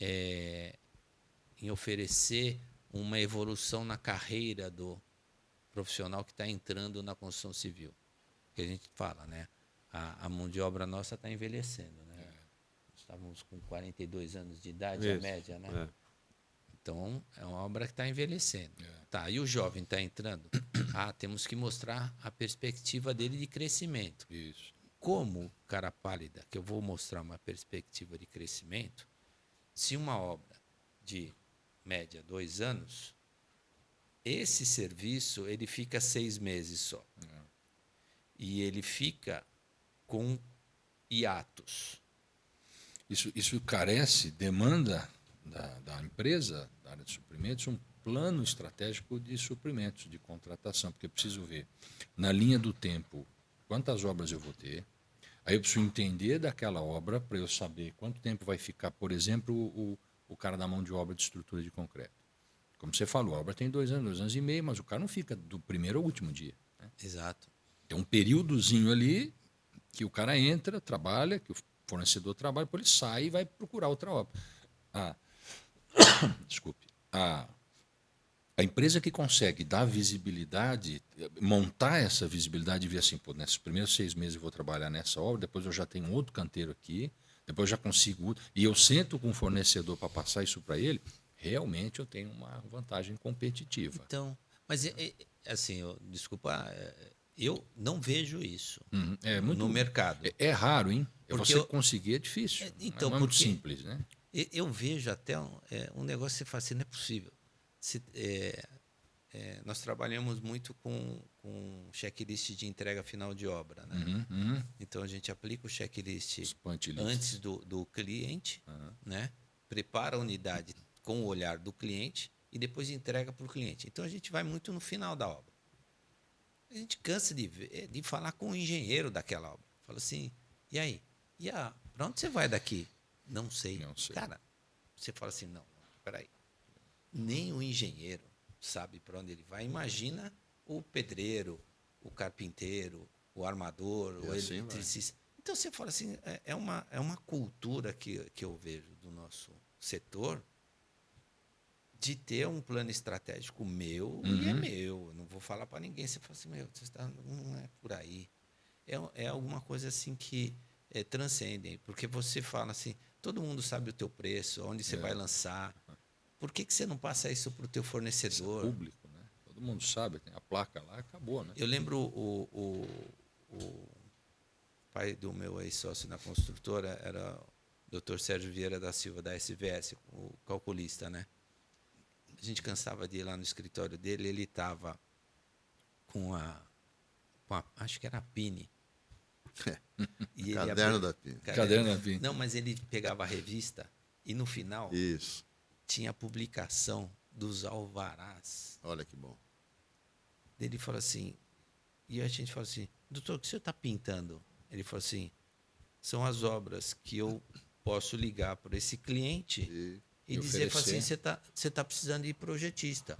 em oferecer uma evolução na carreira do profissional que está entrando na construção civil. Que a gente fala, né? A mão de obra nossa está envelhecendo, né? Estávamos com 42 anos de idade, a média, né? Então, é uma obra que está envelhecendo. Tá, e o jovem está entrando? Temos que mostrar a perspectiva dele de crescimento. Isso. Como, cara pálida, que eu vou mostrar uma perspectiva de crescimento, se uma obra de média 2 anos, esse serviço ele fica 6 meses só. E ele fica com hiatos. Isso demanda da empresa, da área de suprimentos, plano estratégico de suprimentos, de contratação, porque eu preciso ver, na linha do tempo, quantas obras eu vou ter. Aí eu preciso entender daquela obra para eu saber quanto tempo vai ficar, por exemplo, o cara da mão de obra de estrutura de concreto. Como você falou, a obra tem 2 anos e meio, mas o cara não fica do primeiro ao último dia. Né? Exato. Tem um períodozinho ali que o cara entra, trabalha, que o fornecedor trabalha, depois ele sai e vai procurar outra obra. Desculpe. A empresa que consegue dar visibilidade, montar essa visibilidade e ver assim, pô, nesses primeiros 6 meses eu vou trabalhar nessa obra, depois eu já tenho outro canteiro aqui, depois eu já consigo outro, e eu sento com o fornecedor para passar isso para ele, realmente eu tenho uma vantagem competitiva. Então, mas assim, desculpa, eu não vejo isso no mercado. É raro, hein? Porque você conseguir é difícil. Então, não é muito porque simples, né? Eu vejo até um negócio que você fala assim, não é possível. Nós trabalhamos muito com checklist de entrega final de obra. Né? Então, a gente aplica o checklist antes do cliente, né? Prepara a unidade com o olhar do cliente e depois entrega para o cliente. Então, a gente vai muito no final da obra. A gente cansa de falar com o engenheiro daquela obra. Fala assim, e aí? Para onde você vai daqui? Não sei. Cara, você fala assim, não, peraí. Nem o engenheiro sabe para onde ele vai. Imagina o pedreiro, o carpinteiro, o armador, o eletricista. Então, você fala assim, é uma cultura que eu vejo do nosso setor de ter um plano estratégico meu e é meu. Eu não vou falar para ninguém. Você fala assim, não é por aí. É alguma coisa assim que transcende. Porque você fala assim, todo mundo sabe o teu preço, onde você vai lançar. Por que você não passa isso para o teu fornecedor? Isso é público, né? Todo mundo sabe, tem a placa lá, acabou, né? Eu lembro o pai do meu ex-sócio na construtora era o Dr. Sérgio Vieira da Silva, da SVS, o calculista, né? A gente cansava de ir lá no escritório dele, ele estava com acho que era a Pini. E Caderno da Pini. Caderno da Pini. Não, mas ele pegava a revista e no final tinha a publicação dos alvarás. Olha que bom. Ele falou assim, e a gente falou assim, doutor, o que o senhor está pintando? Ele falou assim, são as obras que eu posso ligar para esse cliente e dizer assim, você tá precisando de projetista.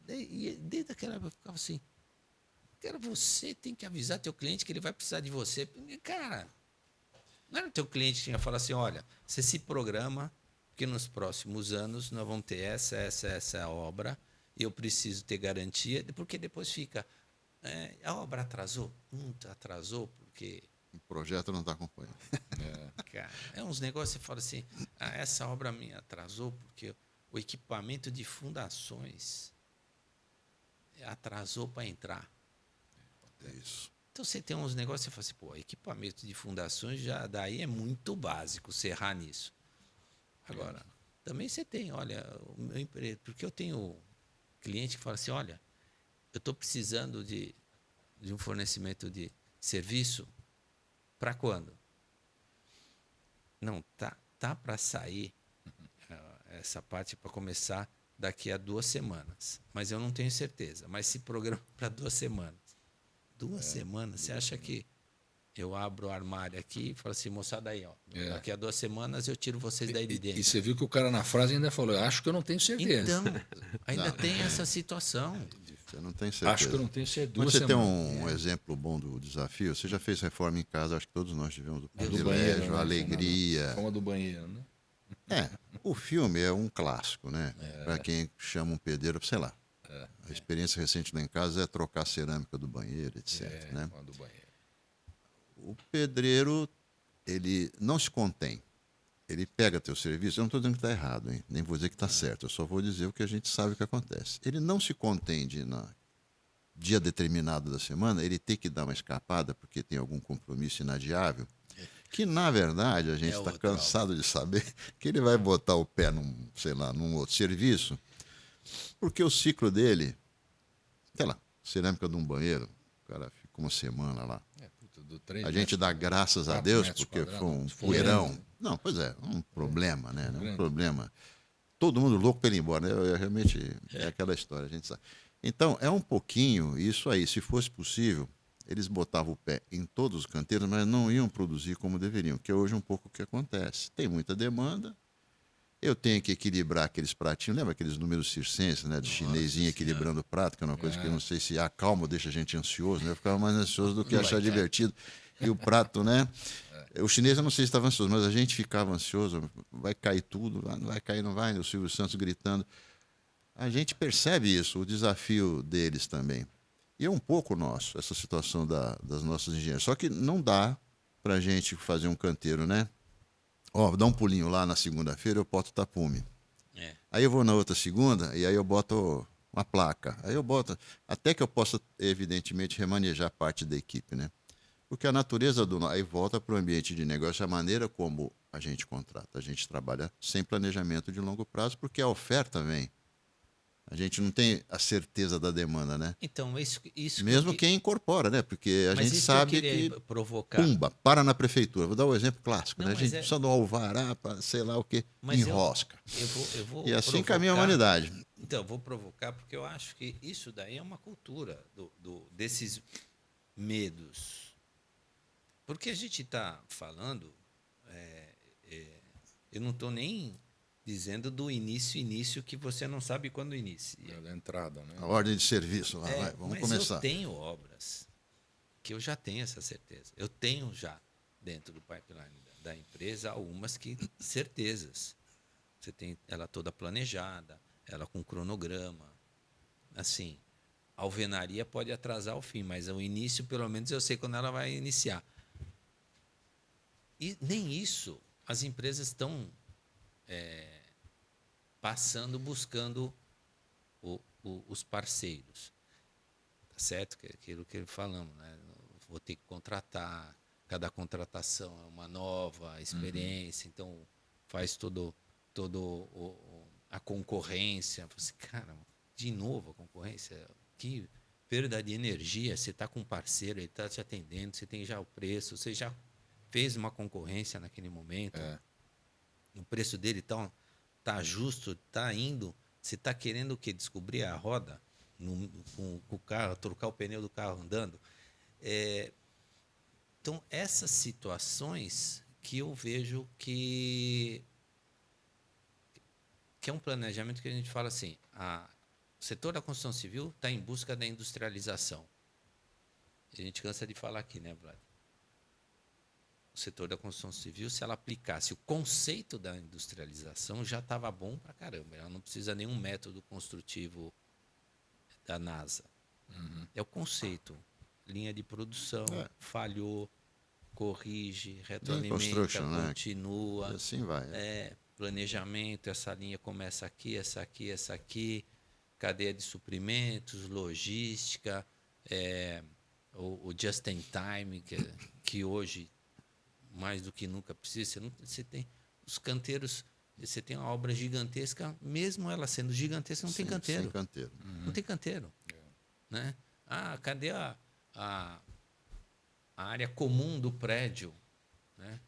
E desde aquela época eu ficava assim, cara, você tem que avisar teu cliente que ele vai precisar de você. Cara, não era o teu cliente que tinha que falar assim, olha, você se programa, porque nos próximos anos nós vamos ter essa obra, e eu preciso ter garantia, porque depois fica, a obra atrasou? Atrasou porque... O projeto não está acompanhando. Cara, uns negócios que você fala assim, essa obra minha atrasou porque o equipamento de fundações atrasou para entrar. É isso. Então você tem uns negócios que você fala assim, equipamento de fundações já daí é muito básico você errar nisso. Agora, também você tem, olha, o meu emprego, porque eu tenho cliente que fala assim, olha, eu estou precisando de um fornecimento de serviço para quando? Não, tá para sair essa parte para começar daqui a 2 semanas, mas eu não tenho certeza. Mas se programa para 2 semanas. 2 semanas? Você acha que eu abro o armário aqui e falo assim, moçada aí, ó, daqui a 2 semanas eu tiro vocês daí de dentro. E você viu que o cara na frase ainda falou, eu acho que eu não tenho certeza. Então, ainda tem essa situação. Você não tem certeza. Acho que eu não tenho certeza. Mas você tem um exemplo bom do desafio? Você já fez reforma em casa, acho que todos nós tivemos o privilégio, a alegria. Como a do banheiro, né? O filme é um clássico, né? Para quem chama um pedreiro, sei lá. A experiência recente lá em casa é trocar a cerâmica do banheiro, etc. Né? Do banheiro. O pedreiro, ele não se contém. Ele pega teu serviço, eu não estou dizendo que está errado, hein? Nem vou dizer que está certo, eu só vou dizer o que a gente sabe que acontece. Ele não se contém de, no dia determinado da semana, ele tem que dar uma escapada porque tem algum compromisso inadiável, que na verdade a gente está cansado de saber que ele vai botar o pé num outro serviço, porque o ciclo dele, sei lá, cerâmica de um banheiro, o cara fica uma semana lá. A gente dá graças a Deus porque foi um poeirão. Não, pois é, um problema, né? Um problema. todo mundo louco para ele ir embora, né? Realmente é aquela história, a gente sabe. Então, é um pouquinho isso aí. Se fosse possível, eles botavam o pé em todos os canteiros, mas não iam produzir como deveriam, que é hoje um pouco o que acontece. Tem muita demanda, eu tenho que equilibrar aqueles pratinhos, lembra aqueles números circenses, né? De chinesinho equilibrando o prato, que é uma coisa que eu não sei se acalma ou deixa a gente ansioso, né? Eu ficava mais ansioso do que achar divertido. E o prato, né? O chinês eu não sei se estava ansioso, mas a gente ficava ansioso, vai cair tudo, não vai cair, não vai, o Silvio Santos gritando. A gente percebe isso, o desafio deles também. E é um pouco nosso, essa situação das nossas engenharias. Só que não dá para a gente fazer um canteiro, né? Ó, dá um pulinho lá na segunda-feira, eu boto tapume. É. Aí eu vou na outra segunda e aí eu boto uma placa. Aí eu boto, até que eu possa, evidentemente, remanejar parte da equipe, né? Porque a natureza do... Aí volta para o ambiente de negócio, a maneira como a gente contrata. A gente trabalha sem planejamento de longo prazo, porque a oferta vem. A gente não tem a certeza da demanda, né? Então, isso Mesmo que quem incorpora, né? Porque a mas gente isso sabe que eu queria que, provocar. pumba, para na prefeitura. Vou dar um exemplo clássico, Não, né? A mas gente é- precisa de um alvará para sei lá o quê, Mas enrosca. eu vou E assim provocar. caminha a humanidade. Então, eu vou provocar porque eu acho que isso daí é uma cultura desses medos. Porque a gente está falando, eu não estou nem dizendo do início que você não sabe quando inicia. Da entrada, né? A ordem de serviço, lá, vai, vamos mas começar. eu tenho obras que eu já tenho essa certeza. Eu tenho já dentro do pipeline da empresa algumas que certezas. Você tem ela toda planejada, ela com cronograma. Assim, a alvenaria pode atrasar o fim, mas o início, pelo menos, eu sei quando ela vai iniciar. E nem isso as empresas estão passando, buscando os parceiros. Tá certo? Que é aquilo que falamos, né? Vou ter que contratar, cada contratação é uma nova experiência, então faz a concorrência. Você, cara, de novo a concorrência, que perda de energia, você está com um parceiro, ele está te atendendo, você tem já o preço, você já fez uma concorrência naquele momento, o preço dele tá justo, tá indo, você está querendo o quê? Descobrir a roda com o carro, trocar o pneu do carro andando. Então, essas situações que eu vejo que é um planejamento que a gente fala assim, o setor da construção civil está em busca da industrialização. A gente cansa de falar aqui, né, Vlad? O setor da construção civil, se ela aplicasse o conceito da industrialização, já estava bom pra caramba. Ela não precisa nenhum método construtivo da NASA. É o conceito. Linha de produção, falhou, corrige, retroalimenta, né? continua. E assim vai. Planejamento, essa linha começa aqui, essa aqui, cadeia de suprimentos, logística, o just in time, que hoje, mais do que nunca precisa. Você tem os canteiros, você tem uma obra gigantesca, mesmo ela sendo gigantesca, não tem canteiro. Sem canteiro. Não tem canteiro. Né? Cadê a área comum do prédio? Né?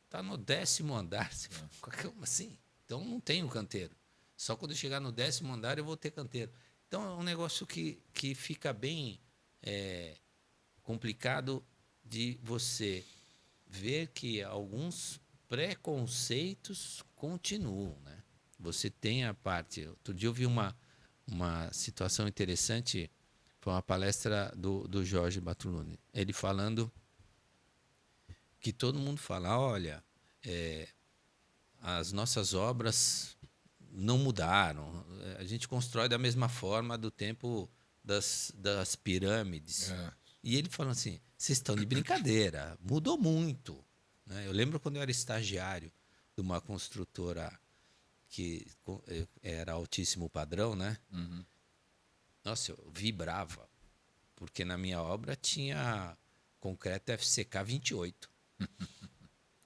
Tá no 10º andar. Como assim? Então não tem o canteiro. Só quando eu chegar no 10º andar eu vou ter canteiro. Então é um negócio que fica bem complicado de você ver que alguns preconceitos continuam. Né? Você tem a parte... Outro dia eu vi uma situação interessante, foi uma palestra do Jorge Batruloni. Ele falando que todo mundo fala, olha, as nossas obras não mudaram, a gente constrói da mesma forma do tempo das pirâmides. E ele falou assim, vocês estão de brincadeira, mudou muito. Né? Eu lembro quando eu era estagiário de uma construtora que era altíssimo padrão, né? Nossa, eu vibrava, porque na minha obra tinha concreto FCK 28.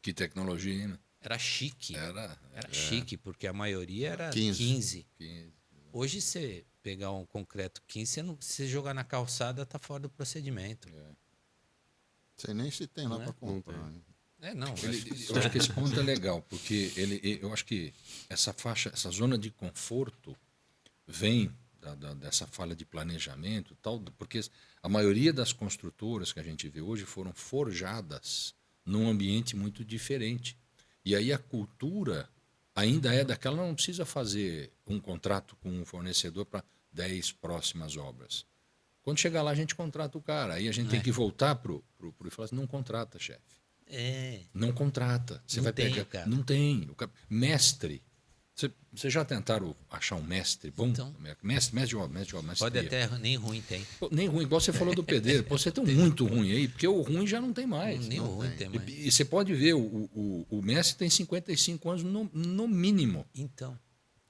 Que tecnologia, hein? Era chique. Era Chique, porque a maioria era 15. 15. Hoje, você pegar um concreto 15, você jogar na calçada, tá fora do procedimento. Sei nem se tem lá Não é? para comprar. Né? Não. Eu acho que esse ponto é legal, porque eu acho que essa faixa, essa zona de conforto vem dessa falha de planejamento, e tal, porque a maioria das construtoras que a gente vê hoje foram forjadas num ambiente muito diferente. E aí a cultura ainda é daquela, não precisa fazer um contrato com um fornecedor para 10 próximas obras. Quando chegar lá, a gente contrata o cara. Aí a gente tem que voltar pro e falar assim, não contrata, chefe. Não contrata. Você Não vai tem, pegar. cara. Não tem. Mestre. Você já tentaram achar um mestre bom? Então. Mestre de obra, Pode mestria. até nem ruim tem. Pô, nem ruim, igual você falou do pedreiro. Pô, você tem um muito ruim aí, porque o ruim já não tem mais. Nem não ruim tem. tem mais. E você pode ver, o mestre tem 55 anos no mínimo. Então.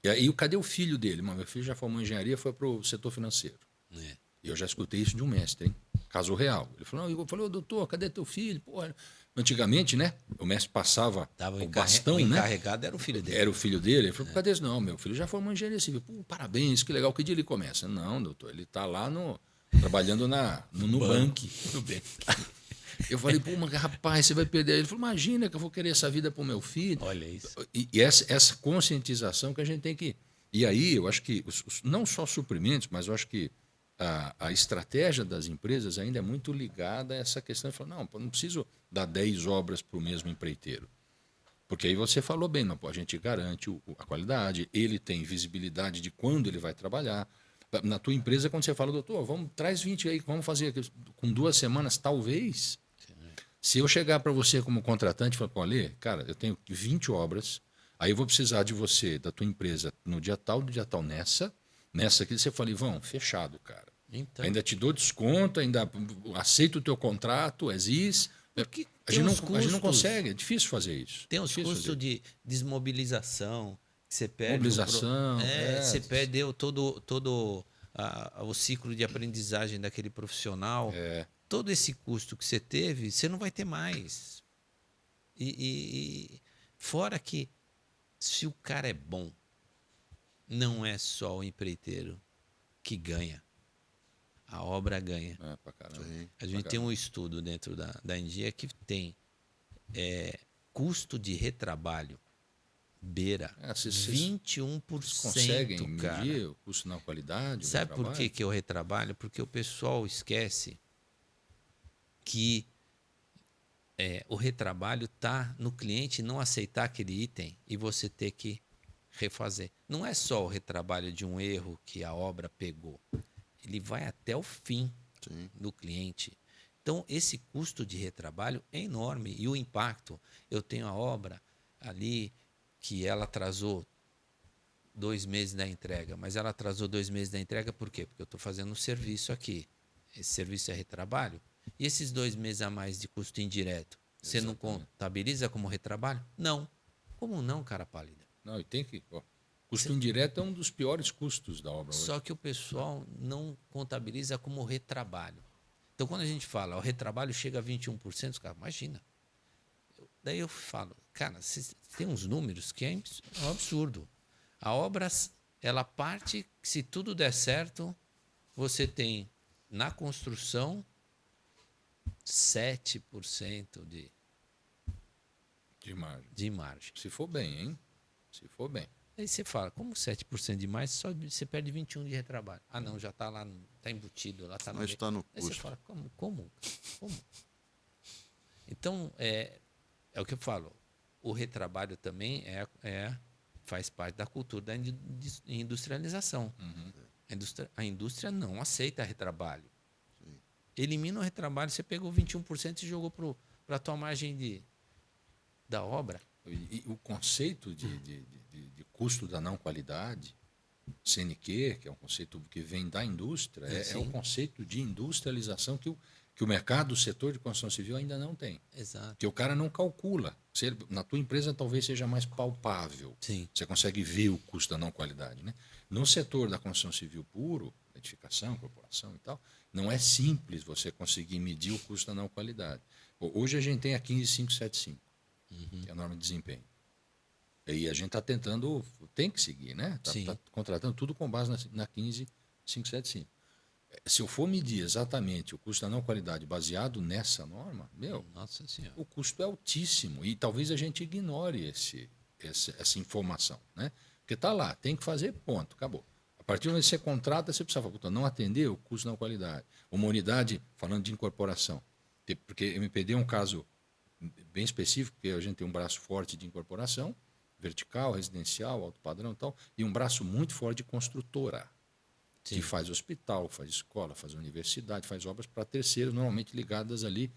E aí, cadê o filho dele? Meu filho já formou em engenharia, foi para o setor financeiro. E eu já escutei isso de um mestre, hein? Caso real. Ele falou, eu falei, doutor, cadê teu filho? Pô, antigamente, né? O mestre passava o bastão, o né? encarregado era o filho dele. Era o filho dele. Ele falou, cadê esse? Não, meu filho já formou em engenharia civil. Pô, parabéns, que legal. Que dia ele começa? Não, doutor, ele está lá trabalhando no Nubank. Eu falei, pô, mas rapaz, você vai perder. Ele falou, imagina que eu vou querer essa vida para o meu filho. Olha isso. E essa conscientização que a gente tem que... E aí, eu acho que, não só suprimentos, mas eu acho que a estratégia das empresas ainda é muito ligada a essa questão de falar, não preciso dar 10 obras para o mesmo empreiteiro. Porque aí você falou bem, não, pô, a gente garante a qualidade, ele tem visibilidade de quando ele vai trabalhar. Na tua empresa, quando você fala, doutor, traz 20 aí, vamos fazer com 2 semanas, talvez. Se eu chegar para você como contratante e falar, pô, Alê, cara, eu tenho 20 obras, aí eu vou precisar de você, da tua empresa, no dia tal, nessa aqui, você fala, Ivão, fechado, cara. Então. Ainda te dou desconto, ainda aceito o teu contrato, existe. Porque A gente não consegue, é difícil fazer isso. Tem os custos de desmobilização, que você perde. Mobilização. Você perdeu todo o ciclo de aprendizagem daquele profissional. Todo esse custo que você teve, você não vai ter mais. E fora que, se o cara é bom, não é só o empreiteiro que ganha. A obra ganha. Pra caramba. A gente tem um estudo dentro da Engia que tem custo de retrabalho beira 21%. Conseguem cara. medir o custo na qualidade? Sabe por que é o retrabalho? Porque o pessoal esquece que o retrabalho está no cliente não aceitar aquele item e você ter que refazer. Não é só o retrabalho de um erro que a obra pegou. Ele vai até o fim do cliente. Então, esse custo de retrabalho é enorme. E o impacto, eu tenho a obra ali que ela atrasou 2 meses da entrega. Mas ela atrasou 2 meses da entrega por quê? Porque eu estou fazendo um serviço aqui. Esse serviço é retrabalho. E esses 2 meses a mais de custo indireto, você não contabiliza como retrabalho? Não. Como não, cara pálida? Não, e tem que... Custo indireto é um dos piores custos da obra. Só que o pessoal não contabiliza como retrabalho. Então, quando a gente fala, o retrabalho chega a 21%, os caras, imagina. Daí eu falo, cara, tem uns números que é um absurdo. A obra, ela parte, se tudo der certo, você tem, na construção, 7% de margem. Se for bem, hein? Se for bem. Aí você fala, como 7% de mais, só você perde 21 de retrabalho. Ah, não, já está lá, está embutido, lá está no... Mas está no Aí custo. você fala, como? Então, é o que eu falo, o retrabalho também faz parte da cultura da industrialização. A indústria não aceita retrabalho. Elimina o retrabalho, você pegou 21% e jogou para a tua margem da obra. E o conceito de custo da não qualidade, CNQ, que é um conceito que vem da indústria, é um conceito de industrialização que o mercado, o setor de construção civil ainda não tem. Exato. Que o cara não calcula. Na tua empresa talvez seja mais palpável. Sim. Você consegue ver o custo da não qualidade. Né? No setor da construção civil puro, edificação, corporação e tal, não é simples você conseguir medir o custo da não qualidade. Hoje a gente tem a 15575, que é a norma de desempenho. E a gente está tentando, tem que seguir, né? Está contratando tudo com base na 15575. Se eu for medir exatamente o custo da não qualidade baseado nessa norma, Nossa Senhora. o custo é altíssimo e talvez a gente ignore essa informação, né? Porque está lá, tem que fazer, ponto, acabou. A partir do momento que você contrata, você precisa falar, puta, não atender o custo não qualidade. Uma unidade, falando de incorporação, porque MPD é um caso bem específico, porque a gente tem um braço forte de incorporação, vertical, residencial, alto padrão e tal, e um braço muito forte de construtora, que faz hospital, faz escola, faz universidade, faz obras para terceiros, normalmente ligadas ali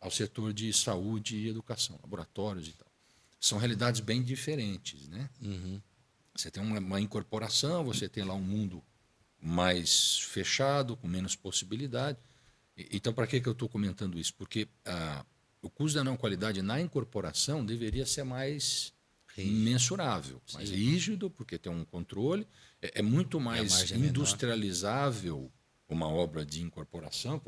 ao setor de saúde e educação, laboratórios e tal. São realidades bem diferentes, né? Você tem uma incorporação, você tem lá um mundo mais fechado, com menos possibilidade. Então, para que eu estou comentando isso? Porque o custo da não qualidade na incorporação deveria ser mais mensurável, mais rígido, porque tem um controle. É muito mais margem é menor. industrializável uma obra de incorporação.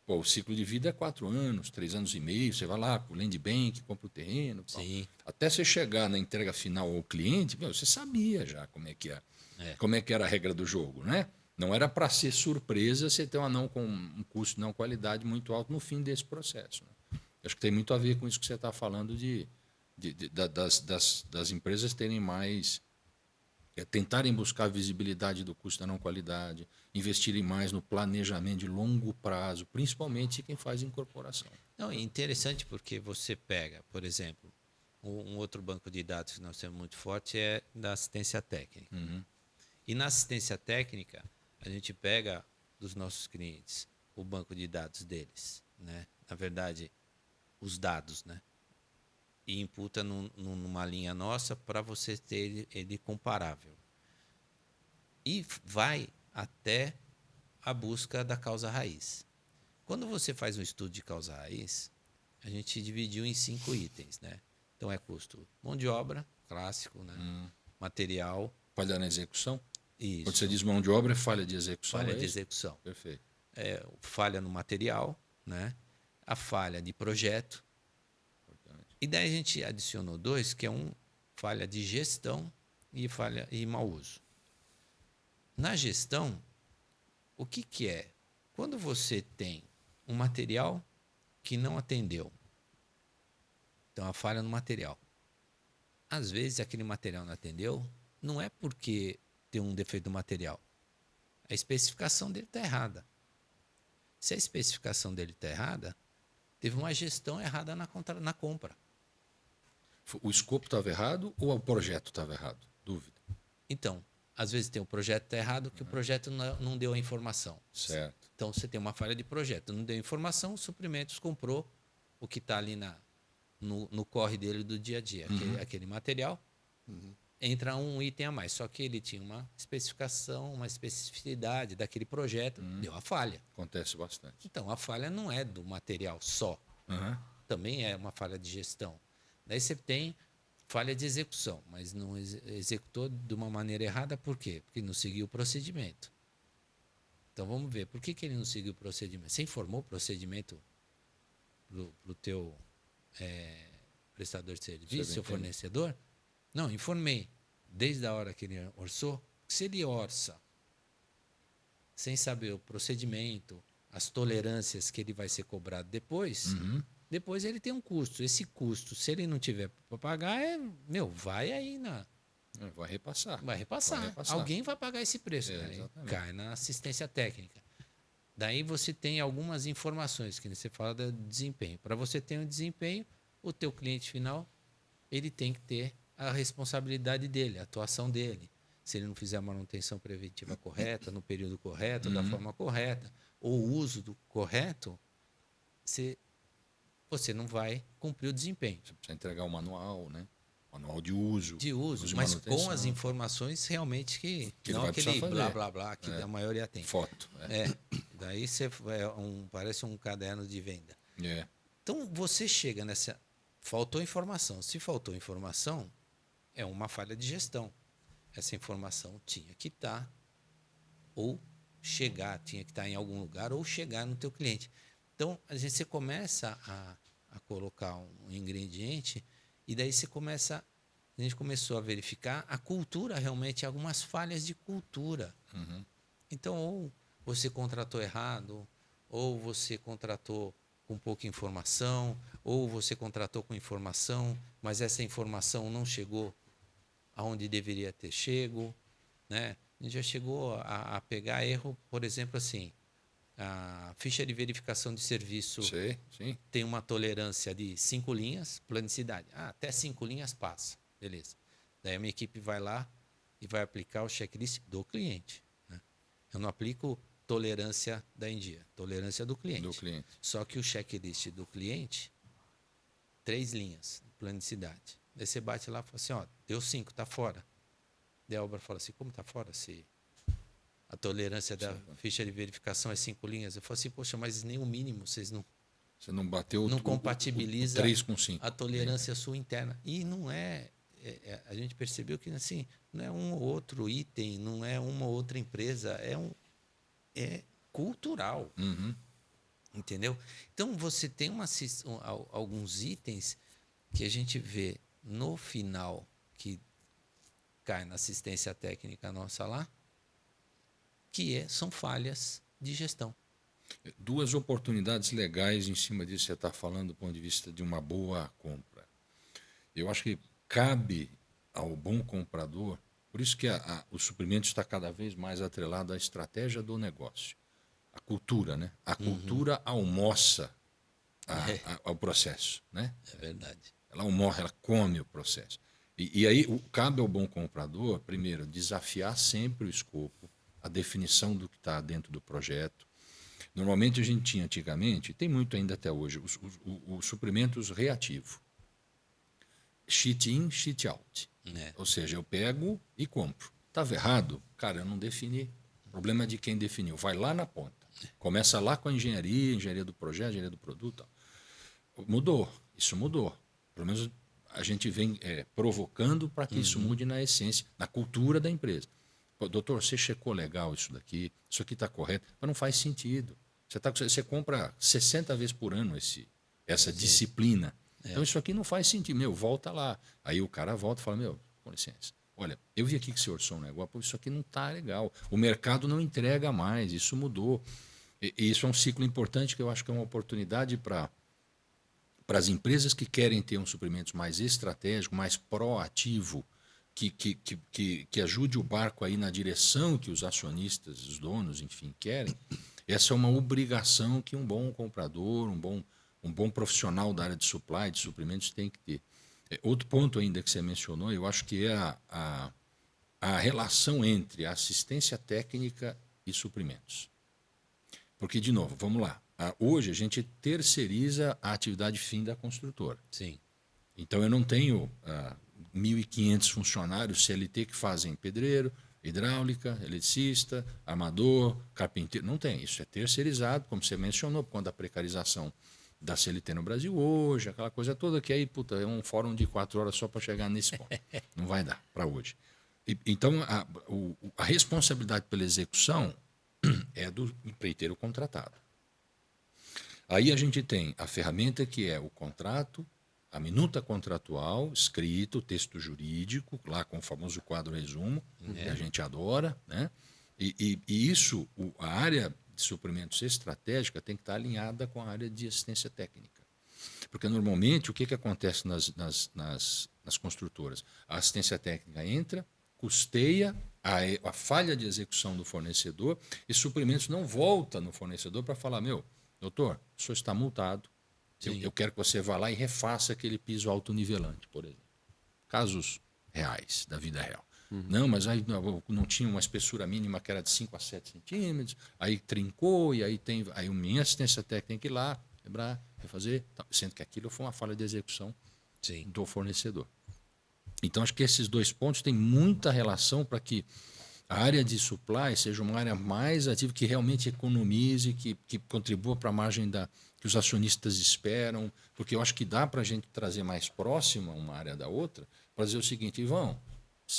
O ciclo de vida é 4 anos, 3 anos e meio. Você vai lá para o land bank, compra o terreno. Sim. Até você chegar na entrega final ao cliente, você sabia já como é que era a regra do jogo, né? Não era para ser surpresa você ter um anão com um custo de não qualidade muito alto no fim desse processo, né? Acho que tem muito a ver com isso que você está falando das empresas terem mais, tentarem buscar a visibilidade do custo da não qualidade, investirem mais no planejamento de longo prazo, principalmente quem faz incorporação. Não, é interessante porque você pega, por exemplo, um outro banco de dados que nós temos muito forte é da assistência técnica. E na assistência técnica, a gente pega dos nossos clientes o banco de dados deles, né? Na verdade, os dados, né? E imputa numa linha nossa para você ter ele comparável. E vai até a busca da causa raiz. Quando você faz um estudo de causa raiz, a gente dividiu em 5 itens, né? Então é custo mão de obra, clássico, né? Material. Falha na execução? Isso. Quando você diz mão de obra, é falha de execução. Falha é de isso? execução. Perfeito. Falha no material, né? A falha de projeto. E daí a gente adicionou 2, que é falha de gestão e falha e mau uso. Na gestão, o que é? Quando você tem um material que não atendeu, então a falha no material. Às vezes aquele material não atendeu, não é porque tem um defeito no material. A especificação dele está errada. Se a especificação dele está errada, teve uma gestão errada na compra. O escopo estava errado ou o projeto estava errado? Dúvida. Então, às vezes tem o projeto que está errado, que o projeto não deu a informação. Certo. Então, você tem uma falha de projeto. Não deu informação, o Suprimentos comprou o que está ali no corre dele do dia a dia. Aquele material, entra um item a mais. Só que ele tinha uma especificação, uma especificidade daquele projeto, deu a falha. Acontece bastante. Então, a falha não é do material só. Também é uma falha de gestão. Daí você tem falha de execução, mas não executou de uma maneira errada, por quê? Porque não seguiu o procedimento. Então vamos ver, por que ele não seguiu o procedimento? Você informou o procedimento para o teu prestador de serviço, seu fornecedor? Não, informei. Desde a hora que ele orçou, se ele orça sem saber o procedimento, as tolerâncias que ele vai ser cobrado depois, depois ele tem um custo. Esse custo, se ele não tiver para pagar, vai aí Vai repassar. Vai repassar. Alguém vai pagar esse preço. Cai na assistência técnica. Daí você tem algumas informações que você fala do desempenho. Para você ter um desempenho, o teu cliente final ele tem que ter a responsabilidade dele, a atuação dele. Se ele não fizer a manutenção preventiva correta, no período correto, da forma correta, ou o uso correto, você não vai cumprir o desempenho. Você precisa entregar o manual, né? Manual de uso. De uso, mas com as informações realmente que não aquele blá, blá, blá que a maioria tem. Foto. Daí parece um caderno de venda. É. Então, você chega nessa... Faltou informação. Se faltou informação, é uma falha de gestão. Essa informação tinha que estar ou chegar, tinha que estar em algum lugar ou chegar no teu cliente. Então, você começa a colocar um ingrediente e daí a gente começou a verificar a cultura, realmente, algumas falhas de cultura. Então, ou você contratou errado, ou você contratou com pouca informação, ou você contratou com informação, mas essa informação não chegou aonde deveria ter chego, né? A gente já chegou a pegar erro, por exemplo, assim, a ficha de verificação de serviço Sei, sim. tem uma tolerância de 5 linhas, planicidade. Até 5 linhas passa, beleza. Daí a minha equipe vai lá e vai aplicar o checklist do cliente, né? Eu não aplico tolerância da Endia, tolerância do cliente. Do cliente. Só que o checklist do cliente, 3 linhas, planicidade. Daí você bate lá e fala assim, ó, deu 5, tá fora. Daí a Elber fala assim, como tá fora? Se a tolerância da ficha de verificação é 5 linhas. Eu falo assim, poxa, mas nem o mínimo, vocês não Você não bateu não compatibiliza 3 com 5. a tolerância sua interna. E não a gente percebeu que assim, não é um ou outro item, não é uma ou outra empresa, é cultural, Uhum. entendeu? Então você tem alguns itens que a gente vê no final que cai na assistência técnica nossa lá, que são falhas de gestão. 2 oportunidades legais em cima disso que você está falando do ponto de vista de uma boa compra. Eu acho que cabe ao bom comprador, por isso que o suprimento está cada vez mais atrelado à estratégia do negócio. A cultura, né? A cultura almoça ao processo, né? É verdade. Ela almoça, ela come o processo. E aí cabe ao bom comprador, primeiro, desafiar sempre o escopo, a definição do que está dentro do projeto. Normalmente a gente tinha antigamente, tem muito ainda até hoje, os suprimentos reativos. Sheet in, sheet out. Ou seja, eu pego e compro. Estava errado? Cara, eu não defini. O problema é de quem definiu. Vai lá na ponta. Começa lá com a engenharia do projeto, engenharia do produto. Mudou. Isso mudou. Pelo menos a gente vem provocando para que isso mude na essência, na cultura da empresa. Pô, doutor, você checou legal isso daqui? Isso aqui está correto? Mas não faz sentido. Você compra 60 vezes por ano essa disciplina. Então isso aqui não faz sentido. Meu, volta lá. Aí o cara volta e fala, meu, com licença. Olha, eu vi aqui que você orçou um negócio, pô, isso aqui não está legal. O mercado não entrega mais, isso mudou. E isso é um ciclo importante que eu acho que é uma oportunidade para as empresas que querem ter um suprimento mais estratégico, mais proativo, que ajude o barco aí na direção que os acionistas, os donos, enfim, querem. Essa é uma obrigação que um bom comprador, um bom profissional da área de supply, de suprimentos, tem que ter. Outro ponto ainda que você mencionou, eu acho que é a relação entre assistência técnica e suprimentos. Porque, de novo, vamos lá. Hoje a gente terceiriza a atividade fim da construtora. Sim. Então eu não tenho 1.500 funcionários CLT que fazem pedreiro, hidráulica, eletricista, armador, carpinteiro. Não tem. Isso é terceirizado, como você mencionou, por conta da precarização da CLT no Brasil hoje, aquela coisa toda que aí, puta, é um fórum de 4 horas só para chegar nesse ponto. Não vai dar para hoje. Então, a responsabilidade pela execução é do empreiteiro contratado. Aí a gente tem a ferramenta que é o contrato, a minuta contratual, escrito, texto jurídico, lá com o famoso quadro resumo, que a gente adora, né? E isso, a área de suprimentos estratégica tem que estar alinhada com a área de assistência técnica. Porque, normalmente, o que acontece nas construtoras? A assistência técnica entra, custeia a falha de execução do fornecedor e suprimentos não volta no fornecedor para falar, meu, doutor, o senhor está multado, eu quero que você vá lá e refaça aquele piso autonivelante, por exemplo. Casos reais, da vida real. Não, mas aí não tinha uma espessura mínima que era de 5 a 7 centímetros, aí trincou, e aí a minha assistência técnica tem que ir lá, quebrar, refazer, sendo que aquilo foi uma falha de execução do fornecedor. Então, acho que esses 2 pontos têm muita relação para que a área de supply seja uma área mais ativa, que realmente economize, que contribua para a margem que os acionistas esperam, porque eu acho que dá para a gente trazer mais próxima uma área da outra, para dizer o seguinte, Ivão,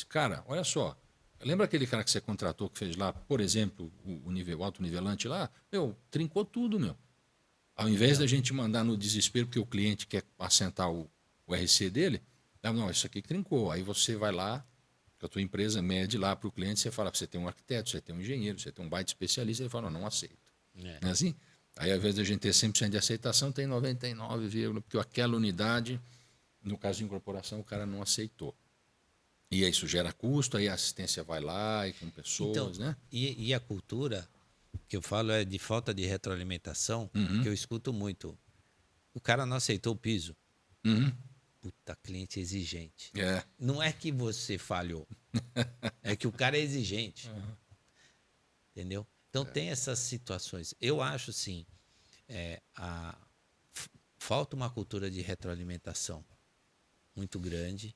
cara, olha só, lembra aquele cara que você contratou que fez lá, por exemplo, o autonivelante lá? Meu, trincou tudo, meu. Ao invés da gente mandar no desespero porque o cliente quer assentar o RC dele, não, isso aqui trincou. Aí você vai lá, A tua empresa mede lá para o cliente, você fala, você tem um arquiteto, você tem um engenheiro, você tem um baita especialista, ele fala, não aceito. Não é assim? Aí, ao invés de a gente ter 100% de aceitação, tem 99, porque aquela unidade, no caso de incorporação, o cara não aceitou. E aí isso gera custo, aí a assistência vai lá e com pessoas, né? E a cultura, que eu falo, é de falta de retroalimentação, que eu escuto muito. O cara não aceitou o piso. Puta, cliente exigente. É. Não é que você falhou, é que o cara é exigente. Entendeu? Então tem essas situações. Eu acho, sim, falta uma cultura de retroalimentação muito grande.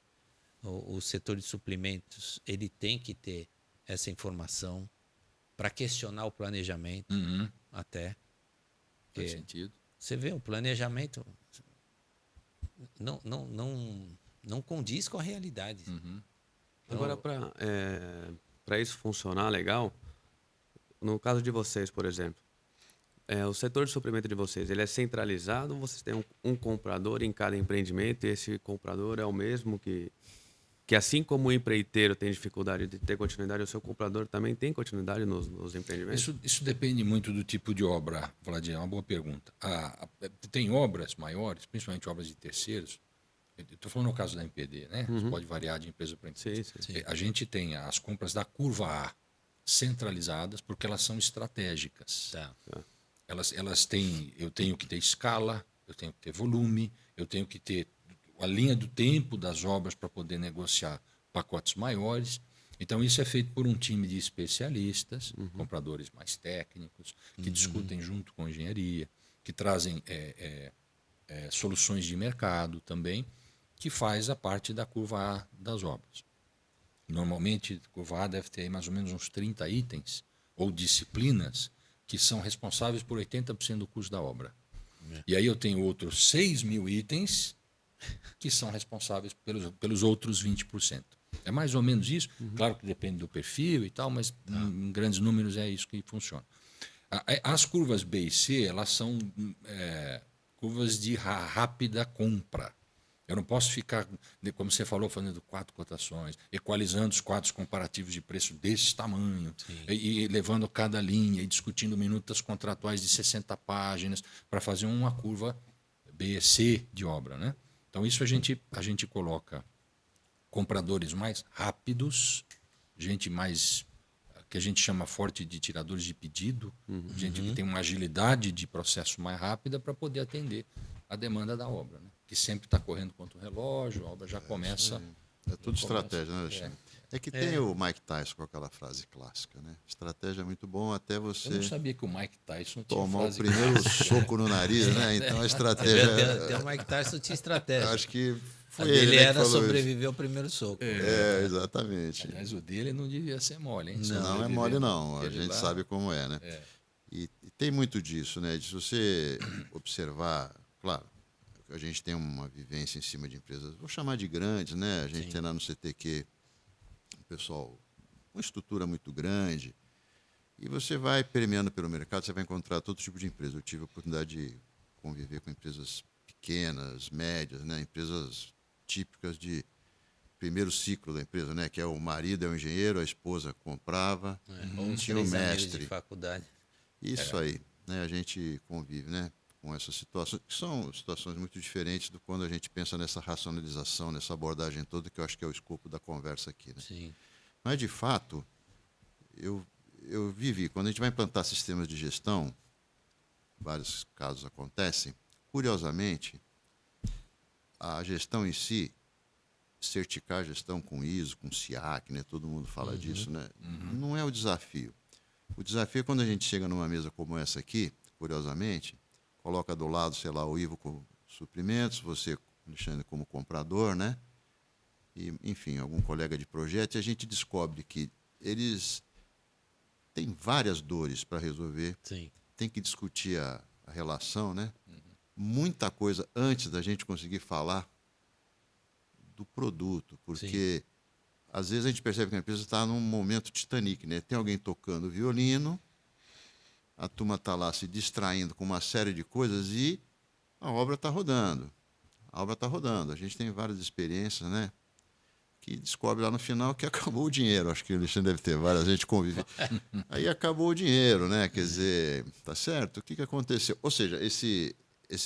O setor de suprimentos, ele tem que ter essa informação para questionar o planejamento até. Faz sentido. Você vê, o planejamento não condiz com a realidade. Agora, para isso funcionar legal, no caso de vocês, por exemplo, o setor de suprimento de vocês, ele é centralizado ou vocês têm um comprador em cada empreendimento e esse comprador é o mesmo que assim como o empreiteiro tem dificuldade de ter continuidade, o seu comprador também tem continuidade nos empreendimentos? Isso depende muito do tipo de obra, Vladimir, é uma boa pergunta. Tem obras maiores, principalmente obras de terceiros, estou falando no caso da MPD, né? Isso pode variar de empresa para empresa. Sim. A gente tem as compras da curva A centralizadas porque elas são estratégicas. Tá. Elas têm, eu tenho que ter escala, eu tenho que ter volume, eu tenho que ter a linha do tempo das obras para poder negociar pacotes maiores. Então, isso é feito por um time de especialistas, compradores mais técnicos, que discutem junto com a engenharia, que trazem soluções de mercado também, que faz a parte da curva A das obras. Normalmente, a curva A deve ter aí mais ou menos uns 30 itens ou disciplinas que são responsáveis por 80% do custo da obra. E aí eu tenho outros 6.000 itens que são responsáveis pelos outros 20%. É mais ou menos isso. Claro que depende do perfil e tal, mas em grandes números é isso que funciona. As curvas B e C, elas são curvas de rápida compra. Eu não posso ficar, como você falou, fazendo 4 cotações, equalizando os quadros comparativos de preço desse tamanho, e levando cada linha e discutindo minutas contratuais de 60 páginas para fazer uma curva B, C de obra, né? Então, isso a gente coloca compradores mais rápidos, gente mais, que a gente chama forte de tiradores de pedido, gente que tem uma agilidade de processo mais rápida para poder atender a demanda da obra, né? Que sempre está correndo contra o relógio, a obra já começa... É tudo estratégia, né, Alexandre? É que tem o Mike Tyson com aquela frase clássica, né? Estratégia é muito bom até você Eu não sabia que o Mike Tyson tinha tomar o frase primeiro soco no nariz, né? Então a estratégia... Até o Mike Tyson tinha estratégia. Eu acho que A foi dele ele, né, que era falou isso. sobreviver ao primeiro soco. Exatamente. Mas o dele não devia ser mole, hein? Não é mole, não. A Ele gente lá- sabe como é, né? E tem muito disso, né? De se você observar, claro, a gente tem uma vivência em cima de empresas, vou chamar de grandes, né? A gente tem lá no CTQ um pessoal, uma estrutura muito grande, e você vai permeando pelo mercado, você vai encontrar todo tipo de empresa. Eu tive a oportunidade de conviver com empresas pequenas, médias, né? Empresas típicas de primeiro ciclo da empresa, né? Que é o marido é o engenheiro, a esposa comprava, tinha o 3 amigos mestre. de faculdade. Isso aí, né? A gente convive, né? Com essas situações, que são situações muito diferentes do quando a gente pensa nessa racionalização, nessa abordagem toda, que eu acho que é o escopo da conversa aqui, né? Sim. Mas, de fato, eu vivi, quando a gente vai implantar sistemas de gestão, vários casos acontecem, curiosamente, a gestão em si, certificar a gestão com ISO, com SIAC, né? Todo mundo fala disso, né? Não é o desafio. O desafio é quando a gente chega numa mesa como essa aqui, curiosamente, coloca do lado, sei lá, o Ivo com suprimentos, você, Alexandre, como comprador, né? E, enfim, algum colega de projeto, e a gente descobre que eles têm várias dores para resolver, Sim. tem que discutir a relação, né? Muita coisa antes da gente conseguir falar do produto, porque às vezes a gente percebe que a empresa está num momento Titanic, né? Tem alguém tocando violino, a turma está lá se distraindo com uma série de coisas e a obra está rodando. A obra está rodando. A gente tem várias experiências, né? que descobre lá no final que acabou o dinheiro. Acho que o Alexandre deve ter várias, a gente convive. Aí acabou o dinheiro, né? Quer dizer, tá certo? O que que aconteceu? Ou seja, esse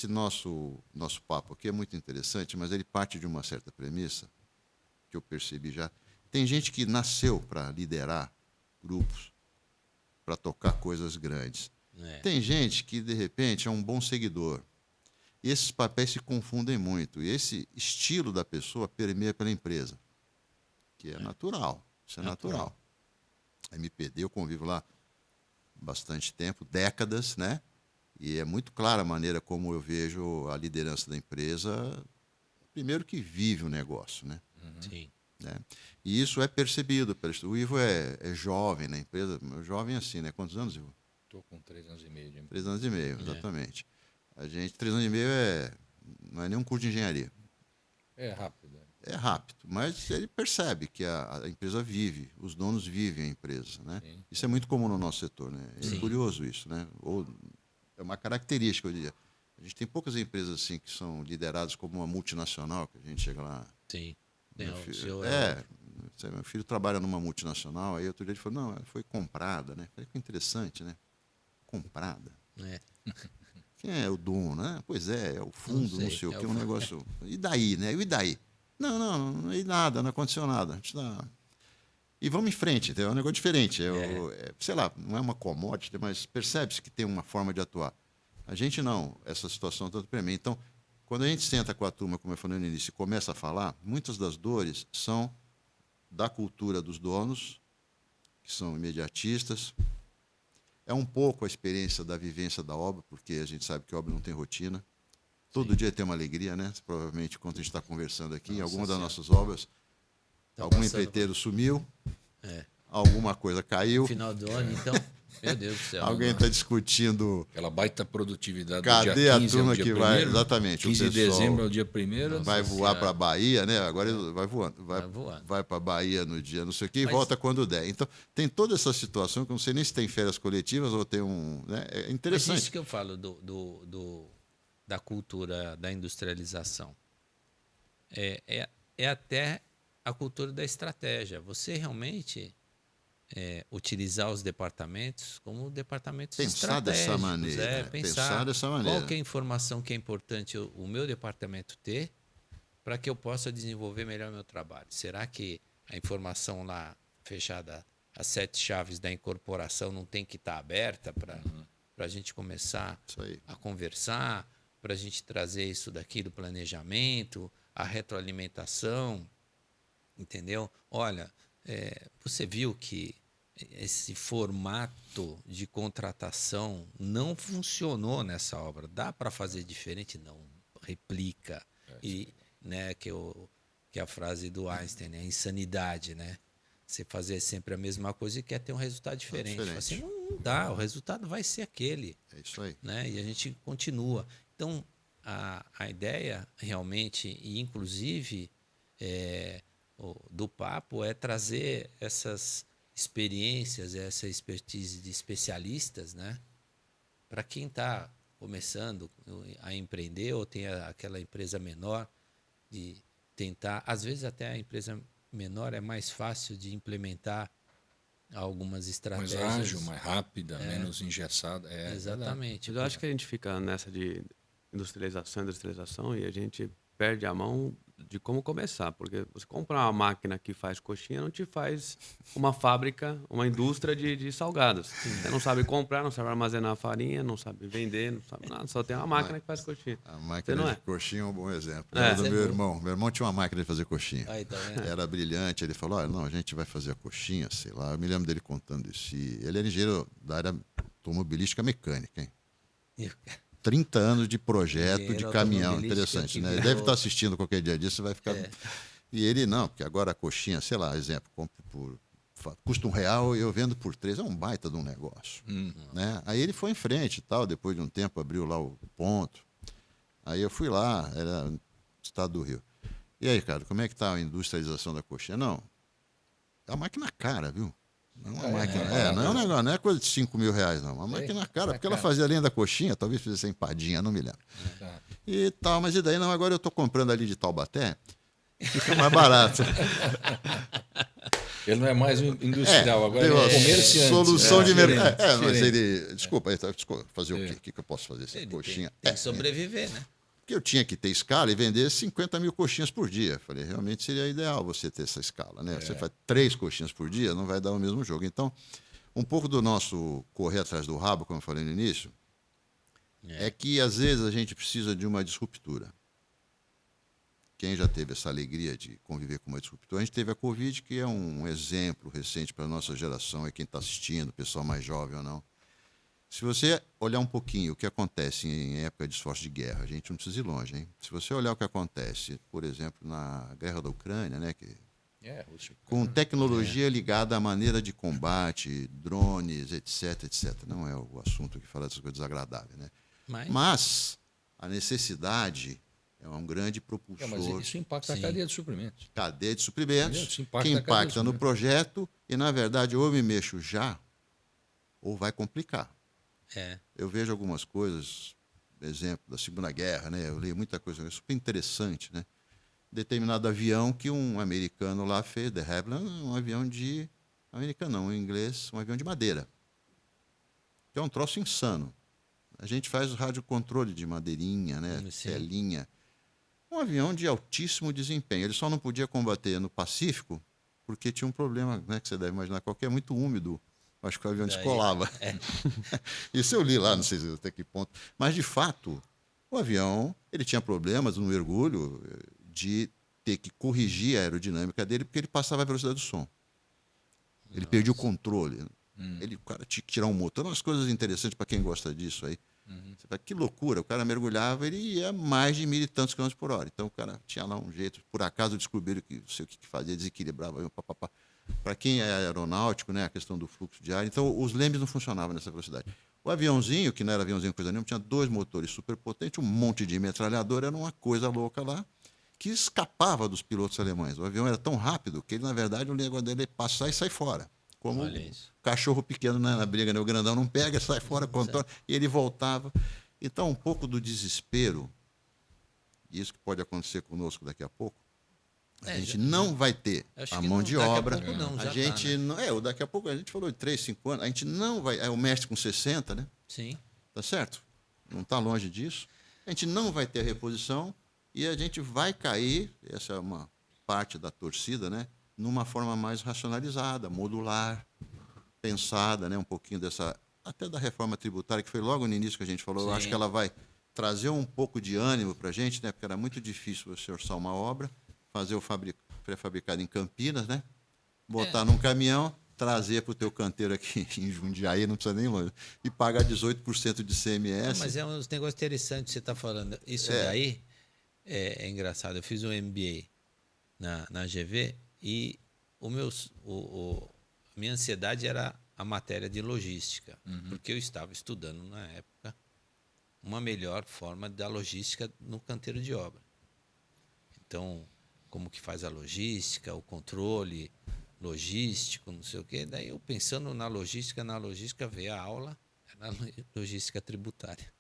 nosso papo aqui é muito interessante, mas ele parte de uma certa premissa que eu percebi já. Tem gente que nasceu para liderar grupos, para tocar coisas grandes. Tem gente que, de repente, é um bom seguidor. E esses papéis se confundem muito. E esse estilo da pessoa permeia pela empresa, que é natural. Isso é natural. A MPD, eu convivo lá bastante tempo, décadas, né? E é muito clara a maneira como eu vejo a liderança da empresa, primeiro que vive o negócio, né? Sim. Né? E isso é percebido. O Ivo é jovem na empresa, jovem assim, né? Quantos anos, Ivo? Estou com 3 anos e meio de 3 anos e meio, exatamente. A gente, 3 anos e meio não é nem um curso de engenharia. É rápido. É rápido, mas ele percebe que a empresa vive, os donos vivem a empresa, né? Sim. Isso é muito comum no nosso setor, né? É curioso isso, né? Ou é uma característica, eu diria. A gente tem poucas empresas assim que são lideradas como uma multinacional, que a gente chega lá. Sim. Meu O filho, senhor meu filho trabalha numa multinacional, aí outro dia ele falou, não, ela foi comprada, né? Falei, que interessante, né? Comprada. É. Quem é o dono, né? Pois é o fundo, não sei o é que, o um negócio. E daí, né? E daí? Não, e nada, não aconteceu nada. A gente dá... E vamos em frente, é um negócio diferente. Sei lá, não é uma commodity, mas percebe-se que tem uma forma de atuar. A gente não, essa situação tanto para mim. Então, quando a gente senta com a turma, como eu falei no início, e começa a falar, muitas das dores são da cultura dos donos, que são imediatistas. É um pouco a experiência da vivência da obra, porque a gente sabe que a obra não tem rotina. Todo dia tem uma alegria, né? Provavelmente, enquanto a gente está conversando aqui, em alguma das nossas obras, algum empreiteiro sumiu, alguma coisa caiu, No final do ano, então, meu Deus do céu. alguém está discutindo Aquela baita produtividade cadê do dia a 15 ao turma dia que vai. 1º, Exatamente. 15 o de pessoal dezembro ao dia 1º. vai voar para a Bahia, né? Agora ele vai voando. Vai voando. Vai para a Bahia no dia não sei o quê e Mas- volta quando der. Então, tem toda essa situação que eu não sei nem se tem férias coletivas ou tem um. Né? É Mas interessante. isso que eu falo da cultura da industrialização. É até a cultura da estratégia. Você realmente utilizar os departamentos como departamentos Pensar dessa estratégicos. maneira, né? Pensar Pensar dessa maneira. qual que é a informação que é importante o meu departamento ter para que eu possa desenvolver melhor meu trabalho. Será que a informação lá fechada, as 7 chaves da incorporação não tem que estar aberta para a gente começar Isso aí. a conversar, para a gente trazer isso daqui do planejamento, a retroalimentação, entendeu? Olha, você viu que esse formato de contratação não funcionou nessa obra. Dá para fazer diferente? Não. Replica. E, né, que é a frase do Einstein, né? Insanidade, né? Você fazer sempre a mesma coisa e quer ter um resultado diferente. Assim, não dá, o resultado vai ser aquele. É isso aí. Né? E a gente continua. Então, a ideia realmente, e inclusive do papo, é trazer essas experiências, essa expertise de especialistas, né? Para quem está começando a empreender ou tem aquela empresa menor, de tentar, às vezes até a empresa menor é mais fácil de implementar algumas Mais estratégias. ágil, mais rápida, menos engessada. Exatamente. Eu acho que a gente fica nessa de industrialização e a gente perde a mão de como começar, porque você comprar uma máquina que faz coxinha não te faz uma fábrica, uma indústria de salgados. Você não sabe comprar, não sabe armazenar farinha, não sabe vender, não sabe nada, só tem uma máquina que faz coxinha. A máquina não de é? coxinha é um bom exemplo. É. Era do meu irmão. Meu irmão tinha uma máquina de fazer coxinha. Aí, tá vendo? Era brilhante. Ele falou: olha, não, a gente vai fazer a coxinha, sei lá. Eu me lembro dele contando isso. E ele era engenheiro da área automobilística mecânica, hein? 30 anos de projeto de Engenheiro caminhão. automobilística Interessante, que né? Ele virou- deve estar assistindo qualquer dia disso, vai ficar. E ele, não, porque agora a coxinha, sei lá, exemplo, compro custa R$1 e eu vendo por 3. É um baita de um negócio. Né? Aí ele foi em frente e tal, depois de um tempo abriu lá o ponto. Aí eu fui lá, era no estado do Rio. E aí, cara, como é que tá a industrialização da coxinha? Não, é uma máquina cara, viu? Não é uma máquina. Não é um negócio, não é coisa de R$5.000, não. Uma máquina cara, porque ela fazia além da coxinha, talvez fizesse empadinha, não me lembro. E tal, mas e daí? Não, agora eu estou comprando ali de Taubaté. Fica mais barato. Ele não é mais um industrial, agora ele deu é a comerciante. Solução de Gerente, mercado. Mas gerente. ele. Desculpa, fazer o quê? O que eu posso fazer? Essa Ele coxinha. tem que sobreviver, né? Porque eu tinha que ter escala e vender 50 mil coxinhas por dia. Falei, realmente seria ideal você ter essa escala, né? Você faz 3 coxinhas por dia, não vai dar o mesmo jogo. Então, um pouco do nosso correr atrás do rabo, como eu falei no início, é que às vezes a gente precisa de uma disruptura. Quem já teve essa alegria de conviver com uma disruptura, a gente teve a Covid, que é um exemplo recente para a nossa geração, é quem está assistindo, o pessoal mais jovem ou não. Se você olhar um pouquinho o que acontece em época de esforço de guerra, a gente não precisa ir longe, hein? Se você olhar o que acontece, por exemplo, na guerra da Ucrânia, né, Rússia. com tecnologia ligada à maneira de combate, drones, etc, etc. Não é o assunto que fala dessas coisas desagradáveis, né? Mas a necessidade é um grande propulsor. Mas isso impacta a cadeia de suprimentos. Cadeia de suprimentos, Isso impacta que a cadeia de impacta no suprimentos. projeto e, na verdade, ou eu me mexo já, ou vai complicar. É. Eu vejo algumas coisas, exemplo da Segunda Guerra, né? Eu leio muita coisa, é super interessante, né? Determinado avião que um americano lá fez, de Havilland, um avião de... Americano não, em inglês, um avião de madeira. Que é um troço insano. A gente faz o radiocontrole de madeirinha, né? Telinha. Um avião de altíssimo desempenho. Ele só não podia combater no Pacífico porque tinha um problema, né, que você deve imaginar qualquer, muito úmido. Acho que o avião descolava. Isso eu li lá, não sei até que ponto. Mas, de fato, o avião ele tinha problemas no mergulho de ter que corrigir a aerodinâmica dele porque ele passava a velocidade do som. Ele perdia o controle. O cara tinha que tirar um motor. Umas coisas interessantes para quem gosta disso aí. Você fala, que loucura. O cara mergulhava, ele ia mais de 1.000 e tantos quilômetros por hora. Então o cara tinha lá um jeito. Por acaso descobriram que não sei o que fazia, desequilibrava. Para quem é aeronáutico, né, a questão do fluxo de ar. Então os lembres não funcionavam nessa velocidade. O aviãozinho, que não era aviãozinho coisa nenhuma, tinha 2 motores superpotentes, um monte de metralhadora, era uma coisa louca lá, que escapava dos pilotos alemães. O avião era tão rápido que ele, na verdade, o negócio dele é passar e sair fora. Como o cachorro pequeno, né, na briga, né? O grandão não pega, sai fora, contorna, e ele voltava. Então, um pouco do desespero, e isso que pode acontecer conosco daqui a pouco, a gente não vai ter a mão de obra. A gente não, daqui a pouco a gente falou de 3, 5 anos, a gente não vai. É o mestre com 60, né? Sim. Tá certo? Não está longe disso. A gente não vai ter a reposição e a gente vai cair, essa é uma parte da torcida, né? Numa forma mais racionalizada, modular, pensada, né? Um pouquinho dessa, até da reforma tributária, que foi logo no início que a gente falou. Eu acho que ela vai trazer um pouco de ânimo para a gente, né? Porque era muito difícil você orçar uma obra, fazer o pré-fabricado em Campinas, né? Botar num caminhão, trazer para o teu canteiro aqui em Jundiaí, não precisa nem longe, e pagar 18% de CMS. Mas é uns negócios interessantes que você está falando. Isso daí é engraçado. Eu fiz um MBA na GV e a minha ansiedade era a matéria de logística, porque eu estava estudando, na época, uma melhor forma da logística no canteiro de obra. Então, como que faz a logística, o controle logístico, não sei o quê. Daí eu pensando na logística, veio a aula, era logística tributária.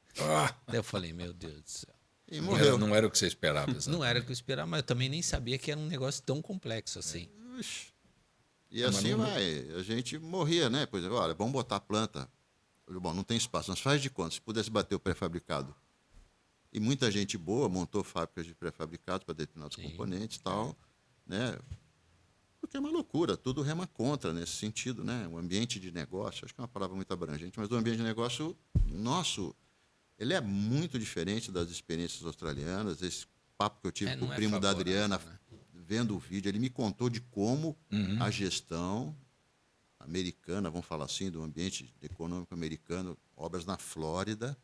Daí eu falei, meu Deus do céu. E morreu. Não era o que você esperava. Exatamente. Não era o que eu esperava, mas eu também nem sabia que era um negócio tão complexo assim. E assim vai. A gente morria, né? Pois olha, vamos botar a planta. Bom, não tem espaço. Nós faz de conta. Se pudesse bater o pré-fabricado. E muita gente boa montou fábricas de pré-fabricados para determinados componentes e tal, né? Porque é uma loucura, tudo rema contra nesse sentido, né? O ambiente de negócio, acho que é uma palavra muito abrangente, mas o ambiente de negócio nosso, ele é muito diferente das experiências australianas. Esse papo que eu tive com o primo da Adriana, né? Vendo o vídeo, ele me contou de como a gestão americana, vamos falar assim, do ambiente econômico americano, obras na Flórida.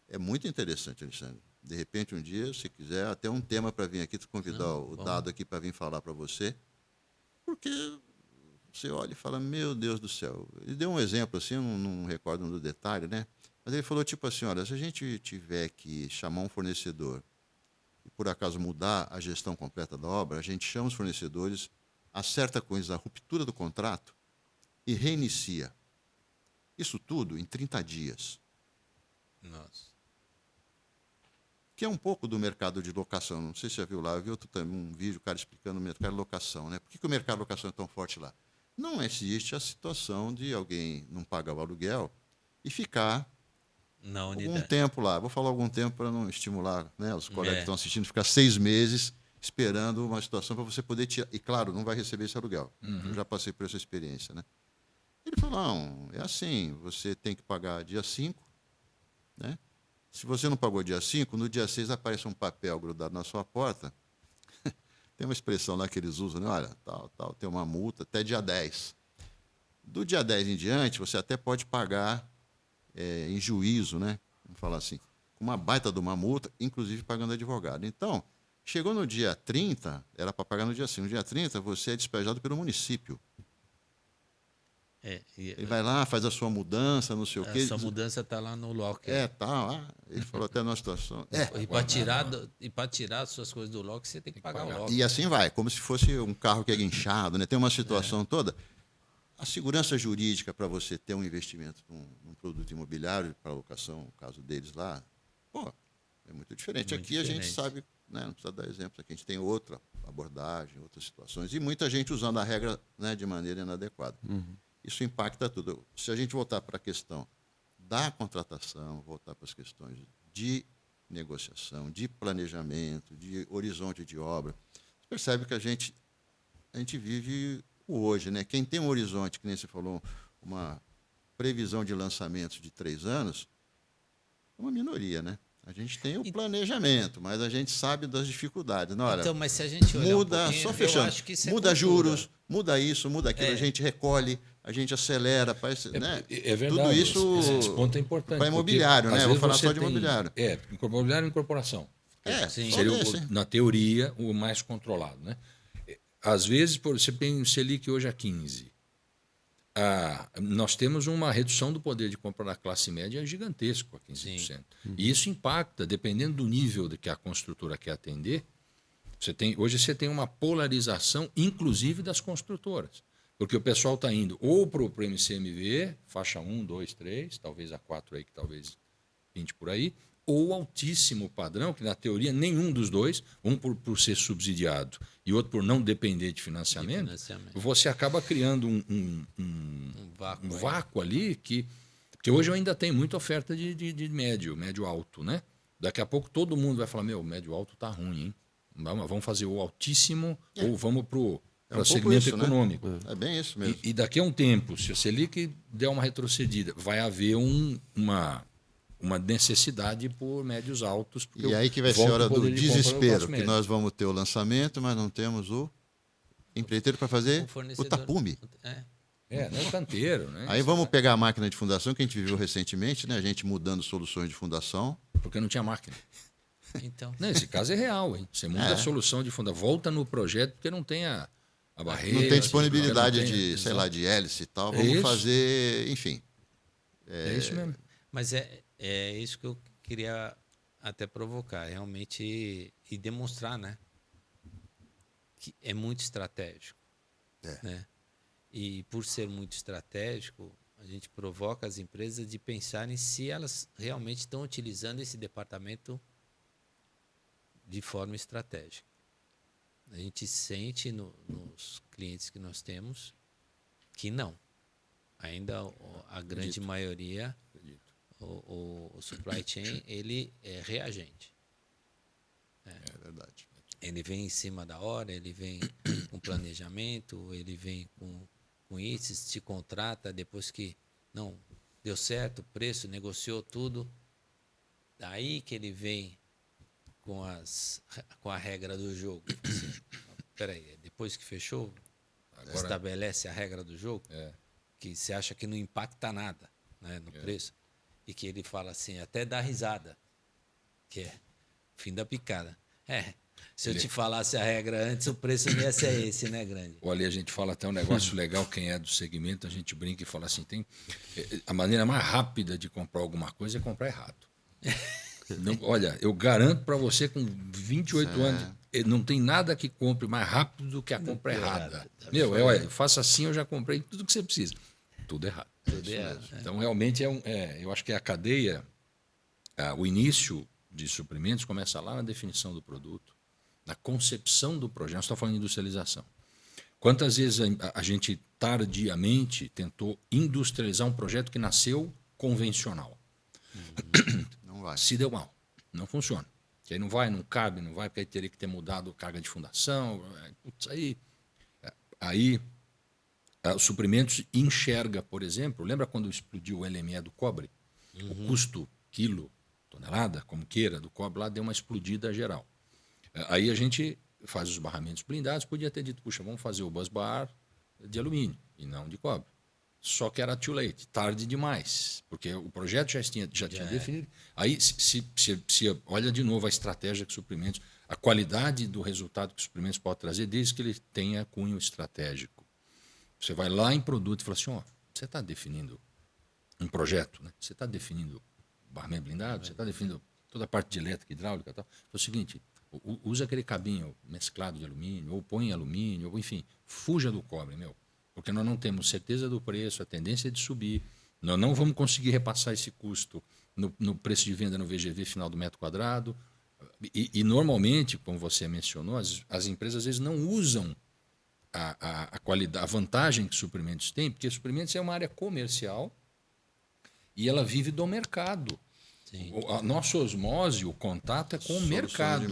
É muito interessante, Alexandre. De repente, um dia, se quiser, até um tema para vir aqui, te convidar o Dado aqui para vir falar para você. Porque você olha e fala, meu Deus do céu. Ele deu um exemplo assim, eu não recordo do detalhe, né? Mas ele falou tipo assim, olha, se a gente tiver que chamar um fornecedor e por acaso mudar a gestão completa da obra, a gente chama os fornecedores, acerta com eles a ruptura do contrato e reinicia. Isso tudo em 30 dias. Nossa. que é um pouco do mercado de locação. Não sei se você já viu lá, eu vi um vídeo, o cara explicando o mercado de locação. Né? Por que o mercado de locação é tão forte lá? Não existe a situação de alguém não pagar o aluguel e ficar Na algum unidade. tempo lá. Vou falar algum tempo para não estimular, né, os colegas É. que estão assistindo, ficar 6 meses esperando uma situação para você poder tirar. E, claro, não vai receber esse aluguel. Eu já passei por essa experiência. Né? Ele falou, não, é assim, você tem que pagar dia 5, né? Se você não pagou dia 5, no dia 6 aparece um papel grudado na sua porta. Tem uma expressão lá que eles usam, né? Olha, tal, tem uma multa até dia 10. Do dia 10 em diante, você até pode pagar em juízo, né? Vamos falar assim, com uma baita de uma multa, inclusive pagando advogado. Então, chegou no dia 30, era para pagar no dia 5. No dia 30, você é despejado pelo município. Ele vai lá, faz a sua mudança, não sei o quê. Essa mudança está lá no locker. Tal. Ele falou até numa situação. E para tirar as suas coisas do locker, você tem que pagar o locker. E assim vai, como se fosse um carro que é guinchado, né? Tem uma situação toda. A segurança jurídica para você ter um investimento num produto imobiliário para locação, no caso deles lá, é muito diferente. Muito aqui a gente diferente. sabe, né? Não precisa dar exemplos, aqui a gente tem outra abordagem, outras situações, e muita gente usando a regra, né, de maneira inadequada. Isso impacta tudo. Se a gente voltar para a questão da contratação, voltar para as questões de negociação, de planejamento, de horizonte de obra, você percebe que a gente vive o hoje, né? Quem tem um horizonte, que nem você falou, uma previsão de lançamentos de 3 anos, é uma minoria, né? A gente tem o planejamento, mas a gente sabe das dificuldades. Não, olha, Então, mas se a gente olhar muda, um pouquinho, só fechando, eu acho que isso é muda cultura. juros, muda isso, muda aquilo, É. a gente recolhe, a gente acelera, parece, né? É verdade. Tudo isso esse ponto é importante. para porque, imobiliário, às né? Vou vezes, falar você só de tem- imobiliário. Imobiliário e incorporação. Sim. Seria, Esse. na teoria, o mais controlado. Né? Às vezes, você tem o Selic hoje a 15. Nós temos uma redução do poder de compra da classe média gigantesco, a 15%. E isso impacta, dependendo do nível que a construtora quer atender. Hoje você tem uma polarização, inclusive das construtoras. Porque o pessoal está indo ou para o MCMV, faixa 1, 2, 3, talvez a 4 aí, que talvez pinte por aí, ou altíssimo padrão, que na teoria nenhum dos dois, um por ser subsidiado e outro por não depender de financiamento, você acaba criando um vácuo ali que hoje eu ainda tenho muita oferta de médio alto, né? Daqui a pouco todo mundo vai falar, médio alto tá ruim, hein? Vamos fazer o altíssimo ou vamos para o segmento isso, né? econômico. É bem isso mesmo. E daqui a um tempo, se o Selic der uma retrocedida, vai haver uma necessidade por médios altos. E aí que vai ser a hora do desespero, que nós vamos ter o lançamento, mas não temos o empreiteiro para fazer o tapume. Não é canteiro. Né? Aí vamos pegar a máquina de fundação, que a gente viveu recentemente, né? A gente mudando soluções de fundação. Porque não tinha máquina. Então. Não, esse caso é real, hein? Você muda a solução de fundação, volta no projeto porque não tem a barreira. Não tem disponibilidade não tem, de, sei lá, de hélice e tal. Vamos fazer, enfim. É isso mesmo. Mas é isso que eu queria até provocar, realmente, e demonstrar, né? Que é muito estratégico. Né? E por ser muito estratégico, a gente provoca as empresas de pensarem se elas realmente estão utilizando esse departamento de forma estratégica. A gente sente nos clientes que nós temos que não. Ainda a grande maioria, o supply chain, ele é reagente. É verdade. Ele vem em cima da hora, ele vem com planejamento, ele vem com isso, te contrata depois que não deu certo, preço, negociou tudo. Daí que ele vem com a regra do jogo. Assim, peraí, depois que fechou, agora estabelece a regra do jogo, que você acha que não impacta nada, né, no preço, e que ele fala assim, até dá risada, que é fim da picada. Se eu te falasse a regra antes, o preço não ia ser esse, né, Grande? Olha, a gente fala até um negócio legal, quem é do segmento, a gente brinca e fala assim, a maneira mais rápida de comprar alguma coisa é comprar errado. Não, olha, eu garanto para você, com 28 anos, não tem nada que compre mais rápido do que a compra errada. Olha, faça assim, eu já comprei tudo que você precisa. Tudo errado. Tudo errado. Então, realmente, eu acho que a cadeia, o início de suprimentos começa lá na definição do produto, na concepção do projeto. Nós estamos falando de industrialização. Quantas vezes a gente tardiamente tentou industrializar um projeto que nasceu convencional? Não vai. Se deu mal, não funciona. Que aí não vai, não cabe, não vai, porque aí teria que ter mudado carga de fundação. Putz, aí os suprimentos enxerga, por exemplo, lembra quando explodiu o LME do cobre? O custo quilo, tonelada, como queira, do cobre lá deu uma explodida geral. Aí a gente faz os barramentos blindados, podia ter dito, puxa, vamos fazer o busbar de alumínio e não de cobre. Só que era too late, tarde demais, porque o projeto já tinha definido. Aí, se olha de novo a estratégia que os suprimentos, a qualidade do resultado que os suprimentos podem trazer, desde que ele tenha cunho estratégico. Você vai lá em produto e fala assim, ó, você está definindo um projeto, né? Você está definindo barramento blindado, você está definindo toda a parte de elétrica, hidráulica e tal. É o seguinte, usa aquele cabinho mesclado de alumínio, ou põe alumínio, ou enfim, fuja do cobre, meu. Porque nós não temos certeza do preço, a tendência é de subir, nós não vamos conseguir repassar esse custo no preço de venda no VGV final do metro quadrado. E normalmente, como você mencionou, as empresas às vezes não usam a qualidade, a vantagem que suprimentos têm, porque suprimentos é uma área comercial e ela vive do mercado. Sim. A nossa osmose, o contato é com o mercado.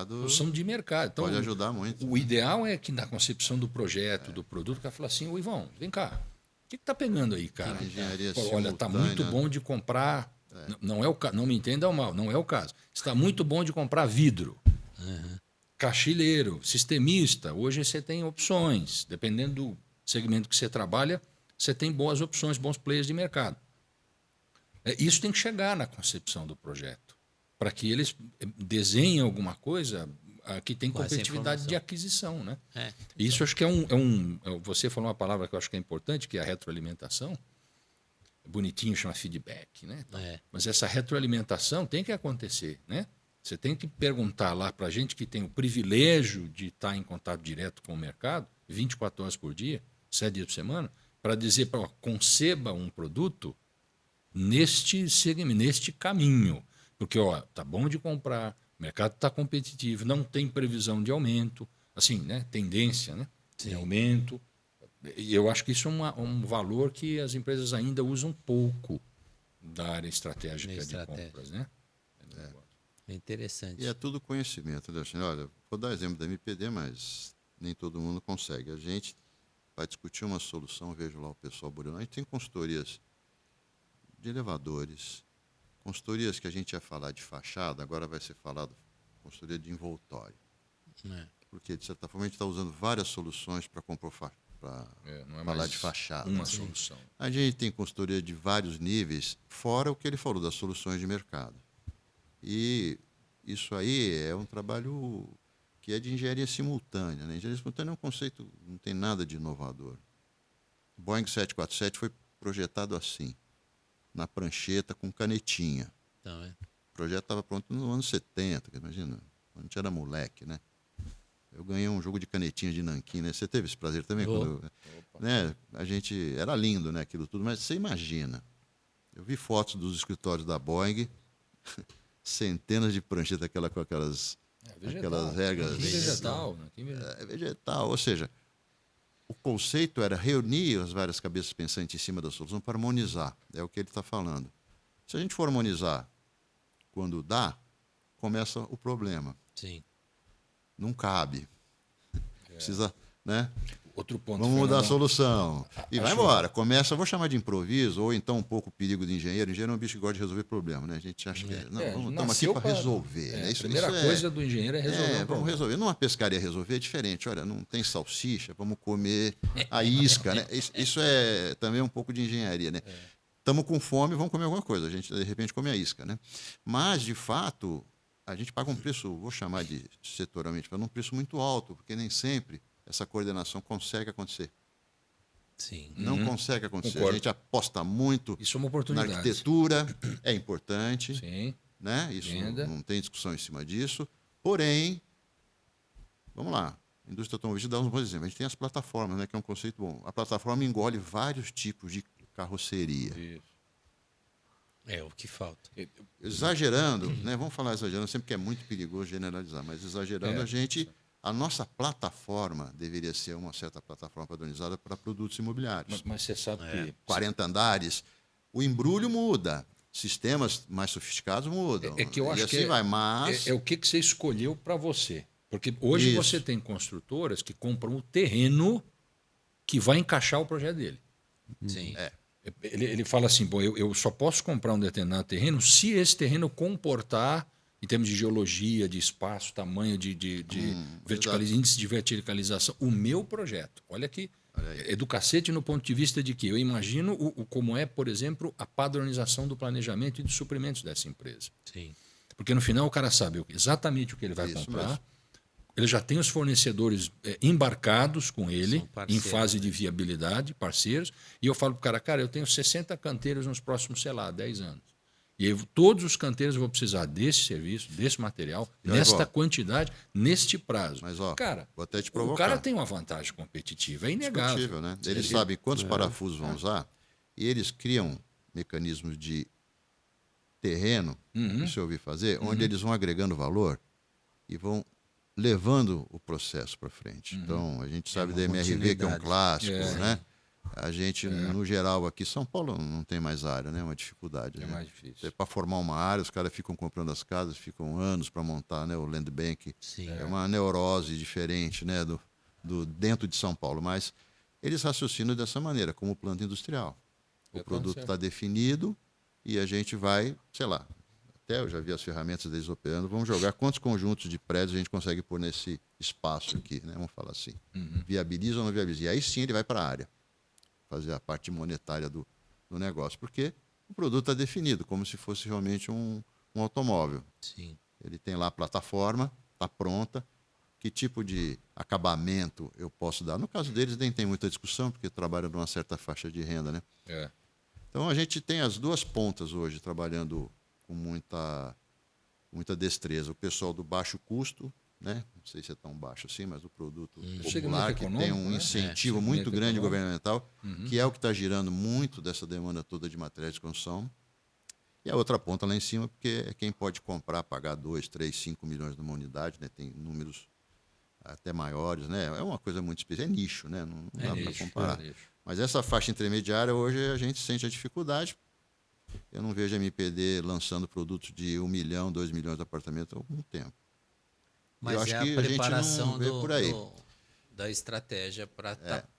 Solução de mercado. Então, pode ajudar muito. O ideal é que na concepção do projeto, do produto, o cara fala assim, ô Ivão, vem cá, o que está pegando aí, cara? Engenharia Olha, está muito bom de comprar, não é o caso, não me entendam mal, não é o caso. Está muito bom de comprar vidro, cachileiro, sistemista. Hoje você tem opções, dependendo do segmento que você trabalha, você tem boas opções, bons players de mercado. Isso tem que chegar na concepção do projeto, para que eles desenhem alguma coisa que tem competitividade de aquisição. Né? Isso acho que você falou uma palavra que eu acho que é importante, que é a retroalimentação. Bonitinho, chama feedback. Né? Mas essa retroalimentação tem que acontecer. Né? Você tem que perguntar lá para a gente que tem o privilégio de estar em contato direto com o mercado, 24 horas por dia, 7 dias por semana, para dizer, conceba um produto neste segmento, neste caminho. Porque tá bom de comprar, o mercado está competitivo, não tem previsão de aumento, assim, né? Tendência, né? De aumento. E eu acho que isso é um valor que as empresas ainda usam pouco da área estratégica de compras. Né? É interessante. E é tudo conhecimento. Né? Olha, vou dar exemplo da MPD, mas nem todo mundo consegue. A gente vai discutir uma solução, vejo lá o pessoal burlando. A gente tem consultorias de elevadores, consultorias que a gente ia falar de fachada, agora vai ser falado consultoria de envoltório. Porque, de certa forma, a gente está usando várias soluções para falar de fachada. Uma solução. A gente tem consultoria de vários níveis, fora o que ele falou das soluções de mercado. E isso aí é um trabalho que é de engenharia simultânea. Né? Engenharia simultânea é um conceito, não tem nada de inovador. O Boeing 747 foi projetado assim, na prancheta com canetinha. Então, O projeto estava pronto no ano 70, imagina, quando a gente era moleque, né? Eu ganhei um jogo de canetinha de nanquim, né? Você teve esse prazer também? Né? A gente, era lindo, né, aquilo tudo, mas você imagina, eu vi fotos dos escritórios da Boeing, centenas de pranchetas com aquelas regras. Vegetal. Vegetal, ou seja, o conceito era reunir as várias cabeças pensantes em cima da solução para harmonizar. É o que ele está falando. Se a gente for harmonizar quando dá, começa o problema. Sim. Não cabe. Precisa, né? Outro ponto. Vamos mudar a solução. E vai embora. Começa, vou chamar de improviso, ou então um pouco o perigo do engenheiro. O engenheiro é um bicho que gosta de resolver problema, né? A gente acha que estamos aqui para resolver. Né? A primeira coisa do engenheiro é resolver. Vamos resolver. Numa pescaria resolver é diferente. Olha, não tem salsicha, vamos comer a isca, né? Isso é também um pouco de engenharia, né? Estamos com fome, vamos comer alguma coisa. A gente, de repente, come a isca, né? Mas, de fato, a gente paga um preço, vou chamar de setorialmente, um preço muito alto, porque nem sempre essa coordenação consegue acontecer. Sim. Não consegue acontecer. Concordo. A gente aposta muito Isso é uma na oportunidade. arquitetura, é importante. Sim. Né? Isso Venda. não tem discussão em cima disso. Porém, vamos lá, a indústria automobilística dá uns bons exemplos. A gente tem as plataformas, né, que é um conceito bom. A plataforma engole vários tipos de carroceria. Isso. É o que falta. Exagerando, né? Vamos falar exagerando, sempre que é muito perigoso generalizar, mas exagerando, a nossa plataforma deveria ser uma certa plataforma padronizada para produtos imobiliários. Mas você sabe que 40 andares, o embrulho muda, sistemas mais sofisticados mudam. é que eu acho e assim que vai, mas é o que você escolheu para você. Porque hoje Isso. você tem construtoras que compram o terreno que vai encaixar o projeto dele. Sim. Ele fala assim, bom, eu só posso comprar um determinado terreno se esse terreno comportar, em termos de geologia, de espaço, tamanho, de índice de verticalização, o meu projeto. Olha aqui, é do cacete no ponto de vista de que eu imagino como é, por exemplo, a padronização do planejamento e dos suprimentos dessa empresa. Sim. Porque no final o cara sabe exatamente o que ele vai Isso comprar. mesmo. Ele já tem os fornecedores embarcados com ele, São parceiros, em fase né? de viabilidade, parceiros. E eu falo para o cara, eu tenho 60 canteiros nos próximos, 10 anos. E todos os canteiros eu vou precisar desse serviço, desse material, E aí, nesta ó, quantidade, neste prazo. Mas, ó, cara, vou até te o provocar. cara tem uma vantagem competitiva, é inegável. Discutível, né? Eles sabem quantos parafusos vão usar e eles criam mecanismos de terreno, se eu ouvir fazer, onde eles vão agregando valor e vão levando o processo para frente. Então, a gente sabe da uma MRV, que é um continuidade. clássico, né? A gente, no geral, aqui, São Paulo não tem mais área, né? É uma dificuldade. É né? mais difícil. Para formar uma área, os caras ficam comprando as casas, ficam anos para montar, né? O land bank. Sim. É uma neurose diferente, né? Do dentro de São Paulo. Mas eles raciocinam dessa maneira, como planta industrial. O produto está definido e a gente vai, sei lá, até eu já vi as ferramentas deles operando, vamos jogar quantos conjuntos de prédios a gente consegue pôr nesse espaço aqui, né? Vamos falar assim. Viabiliza ou não viabiliza? E aí sim ele vai para a área, fazer a parte monetária do negócio, porque o produto está definido, como se fosse realmente um automóvel. Sim. Ele tem lá a plataforma, está pronta, que tipo de acabamento eu posso dar. No caso deles nem tem muita discussão, porque trabalham numa certa faixa de renda, né? É. Então a gente tem as duas pontas hoje trabalhando com muita destreza. O pessoal do baixo custo, né? Não sei se é tão baixo assim, mas o produto popular, que tem um incentivo muito grande governamental, que é o que está girando muito dessa demanda toda de materiais de construção. E a outra ponta lá em cima, porque é quem pode comprar, pagar 2, 3, 5 milhões numa unidade, né? Tem números até maiores, né? É uma coisa muito específica, é nicho, né? Não dá para comparar. Mas essa faixa intermediária, hoje a gente sente a dificuldade. Eu não vejo a MPD lançando produtos de 1 milhão, 2 milhões de apartamentos há algum tempo. Mas eu acho é que a a gente preparação não vê por aí. da estratégia para estar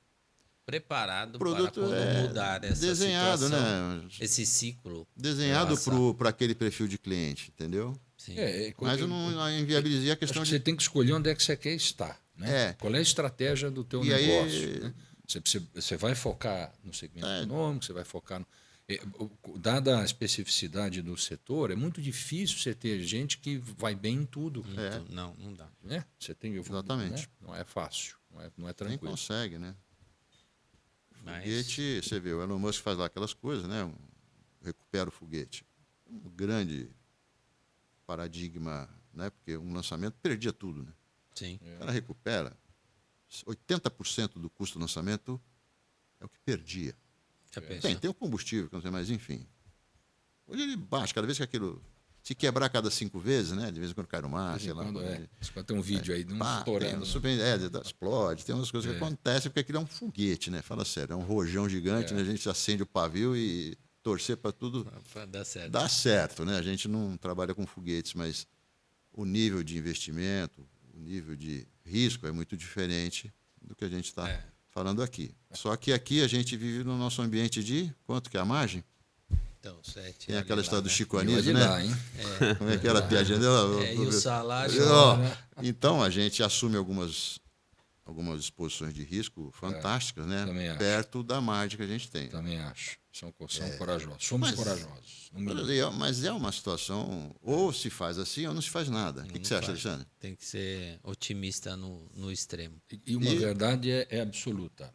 preparado O para produto quando é mudar essa desenhado, situação, né? esse ciclo. Desenhado passar. para aquele perfil de cliente, entendeu? Sim. Mas eu não inviabilizei a questão Acho que de... você tem que escolher onde é que você quer estar. Né? É. Qual é a estratégia do teu E aí- negócio? Né? Você vai focar no segmento econômico, você vai focar no... Dada a especificidade do setor, é muito difícil você ter gente que vai bem em tudo. Não dá. Né? Você tem, Exatamente. né? Não é fácil, não é Nem tranquilo. consegue, né? Mas Foguete, você vê, o Elon Musk faz lá aquelas coisas, né? Recupera o foguete. Um grande paradigma, né? Porque um lançamento perdia tudo, né? sim. O cara recupera. 80% do custo do lançamento é o que perdia. Já pensou? Tem o combustível, que não sei mais, enfim. Hoje ele baixa, cada vez que aquilo. Se quebrar a cada 5 vezes, né? De vez em quando cai no mar, sei lá. Quando tem um vídeo aí de um estourando. Explode, tem umas coisas que acontecem, porque aquilo é um foguete, né? Fala sério, é um rojão gigante, né? A gente acende o pavio e torcer para tudo Pra dar certo. dar certo, né? A gente não trabalha com foguetes, mas o nível de investimento, o nível de risco é muito diferente do que a gente está falando aqui. Só que aqui a gente vive no nosso ambiente de quanto que é a margem? Então, 7. Tem aquela história do Chico E Anísio, olha né? lá, hein? Como é que era a piadinha dela? E o salário. Então, a gente assume algumas exposições de risco fantásticas, né? também acho. Perto da margem que a gente tem. Também acho. São corajosos. Somos corajosos. Não me- Mas é uma situação, ou se faz assim ou não se faz nada. O que você acha, Alexandre? Tem que ser otimista no extremo. E uma verdade é absoluta.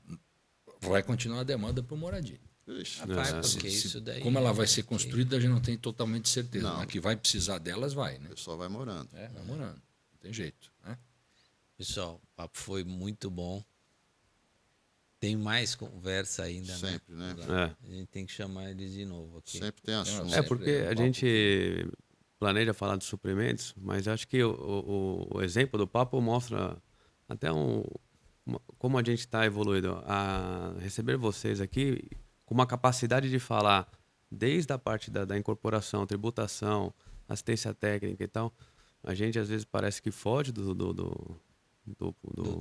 Vai continuar a demanda por moradia. Ixi, Vai, porque isso daí. Como ela vai ser construída, a gente não tem totalmente certeza. Não. Mas que vai precisar delas, vai, né? o pessoal vai morando. Vai morando. Não tem jeito. Né? Pessoal, o papo foi muito bom. Tem mais conversa ainda, Sempre, né? É. A gente tem que chamar eles de novo aqui. Sempre tem assunto. É Sempre porque é um a papo gente planeja falar de suprimentos, mas acho que o exemplo do papo mostra até como a gente está evoluído. A receber vocês aqui com uma capacidade de falar desde a parte da incorporação, tributação, assistência técnica e tal, a gente às vezes parece que foge Do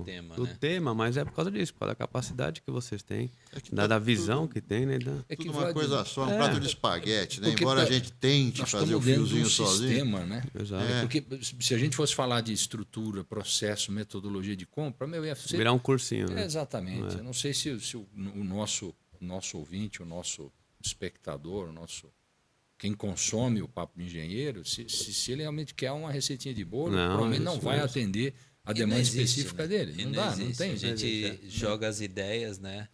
tema, do né? tema, mas é por causa disso, por causa da capacidade que vocês têm, É que da tá visão tudo- que tem, né? É que Tudo uma vai coisa só, um prato de espaguete, né? porque Embora a tá- gente tente nós fazer o estamos dentro de fiozinho um sozinho. sistema, né? Exato. Porque se a gente fosse falar de estrutura, processo, metodologia de compra, meu, ia ser... Virar um cursinho, né? Exatamente. Eu não sei se o nosso ouvinte, o nosso espectador, quem consome o Papo de Engenheiro, se ele realmente quer uma receitinha de bolo, Não, provavelmente isso não vai mesmo. atender a E demanda não existe, específica né? dele. E Não dá, não existe. tem. A gente joga as ideias, né?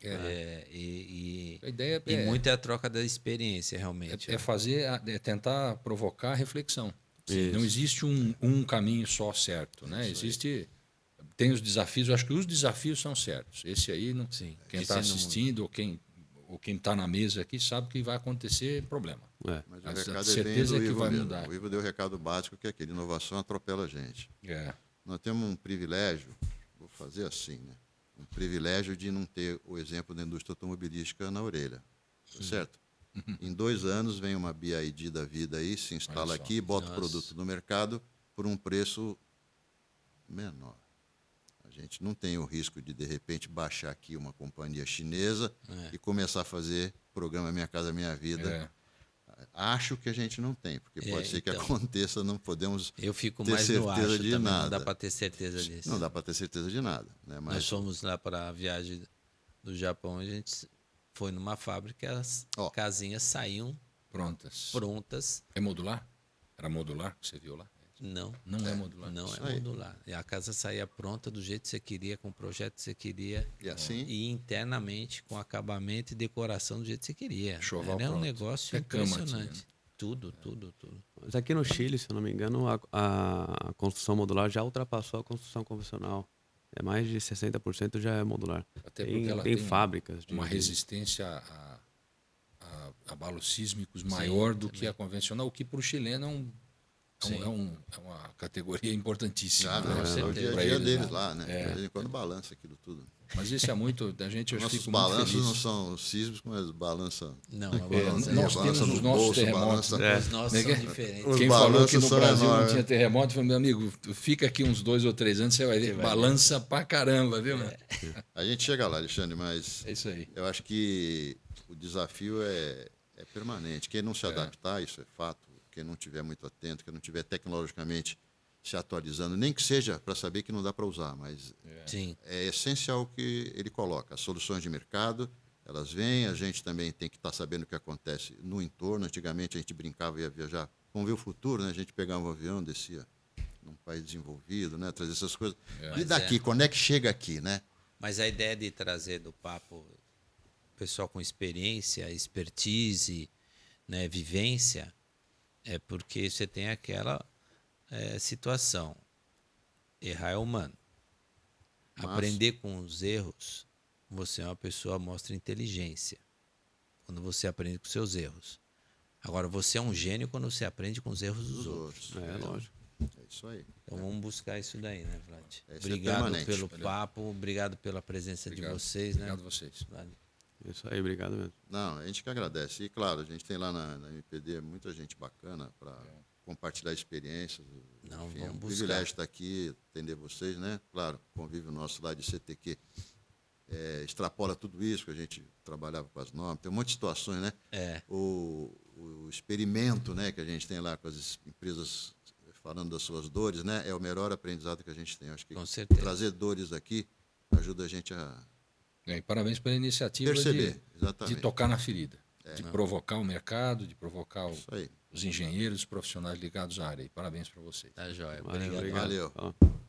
A ideia E muito é a troca da experiência, realmente. é fazer, é tentar provocar reflexão. Isso. Não existe um caminho só certo, né? Tem os desafios, eu acho que os desafios são certos. Esse aí, não, Sim. quem Esse está não- assistindo ou quem está na mesa aqui sabe que vai acontecer problema. É. Mas A o recado é bem certeza do é que Ivo vai mesmo. mudar. O Ivo deu o recado básico, que é aquele: inovação atropela a gente. É. Nós temos um privilégio, vou fazer assim, né? Um privilégio de não ter o exemplo da indústria automobilística na orelha, tá certo? Em 2 anos vem uma BID da vida aí, se instala Olha só. aqui, bota o Nossa. produto no mercado por um preço menor. A gente não tem o risco de repente, baixar aqui uma companhia chinesa e começar a fazer programa Minha Casa Minha Vida. É. Acho que a gente não tem, porque pode ser que então. aconteça, não podemos Eu fico ter mais no certeza acho de também, nada. não dá para ter certeza disso. Não dá para ter certeza de nada, né? Nós Mas fomos lá para a viagem do Japão, a gente foi numa fábrica, as Ó. casinhas saíam Prontas. prontas. É modular? Era modular que você viu lá? Não, Não é modular. não Isso é aí. modular. E a casa saía pronta do jeito que você queria, com o projeto que você queria. e assim, E internamente com acabamento e decoração do jeito que você queria. Enxoval Era um pronto. negócio Até cama tinha, impressionante. né? Tudo, tudo, tudo. Mas aqui no Chile, se eu não me engano, a construção modular já ultrapassou a construção convencional. É mais de 60% já é modular. Até porque ela Tem tem fábricas. uma resistência a abalos sísmicos maior do que a convencional, o que para o chileno é uma categoria importantíssima. já, né? não, é o certeza. dia a Pra dia eles deles lá. lá, né? De vez em quando balança aquilo tudo. Mas isso é muito. A gente, eu Nossos fico muito balanços feliz. não são sísmicos, mas balança. Não, Nós balança temos no os nossos bolso, terremotos. balança- né? os nossos Né, são que- diferentes. Os Quem falou que balanços no são Brasil não enormes. tinha terremoto, falou, meu amigo, fica aqui uns 2 ou 3 anos, você vai ver. Balança pra caramba, viu? Mano? A gente chega lá, Alexandre, mas É isso aí. eu acho que o desafio é permanente. Quem não se adaptar, isso é fato, quem não estiver muito atento, quem não estiver tecnologicamente se atualizando, nem que seja para saber que não dá para usar, mas Sim. é essencial o que ele coloca. As soluções de mercado, elas vêm, a gente também tem que estar sabendo o que acontece no entorno. Antigamente a gente brincava e ia viajar, vamos ver o futuro, né? A gente pegava um avião, descia num país desenvolvido, né? Trazer essas coisas. E Mas daqui, quando é que chega aqui, né? Mas a ideia de trazer do papo pessoal com experiência, expertise, né, vivência, é porque você tem aquela situação. Errar é humano. Mas- Aprender com os erros, você é uma pessoa que mostra inteligência. Quando você aprende com seus erros. Agora, você é um gênio quando você aprende com os erros dos Dos outros. outros. É, lógico. É isso aí. Então vamos buscar isso daí, né, Vlad? Esse é Obrigado permanente. pelo papo, obrigado pela presença Obrigado. de vocês, né? Obrigado a vocês. Vlad? Isso aí, obrigado mesmo. Não, a gente que agradece. E, claro, a gente tem lá na MPD muita gente bacana para compartilhar experiências. Não, Enfim, é vamos um buscar. privilégio estar aqui, atender vocês, né? Claro, convívio nosso lá de CTQ extrapola tudo isso, que a gente trabalhava com as normas. Tem um monte de situações, né? É. O experimento, né, que a gente tem lá com as empresas falando das suas dores, né? É o melhor aprendizado que a gente tem. Eu acho que Com certeza. trazer dores aqui ajuda a gente a E parabéns pela iniciativa perceber. de Exatamente. tocar na ferida, de provocar o mercado, de provocar Isso aí. os engenheiros, os profissionais ligados à área. E parabéns para vocês. Tá jóia. Valeu, Obrigado. obrigado. Valeu. Ó.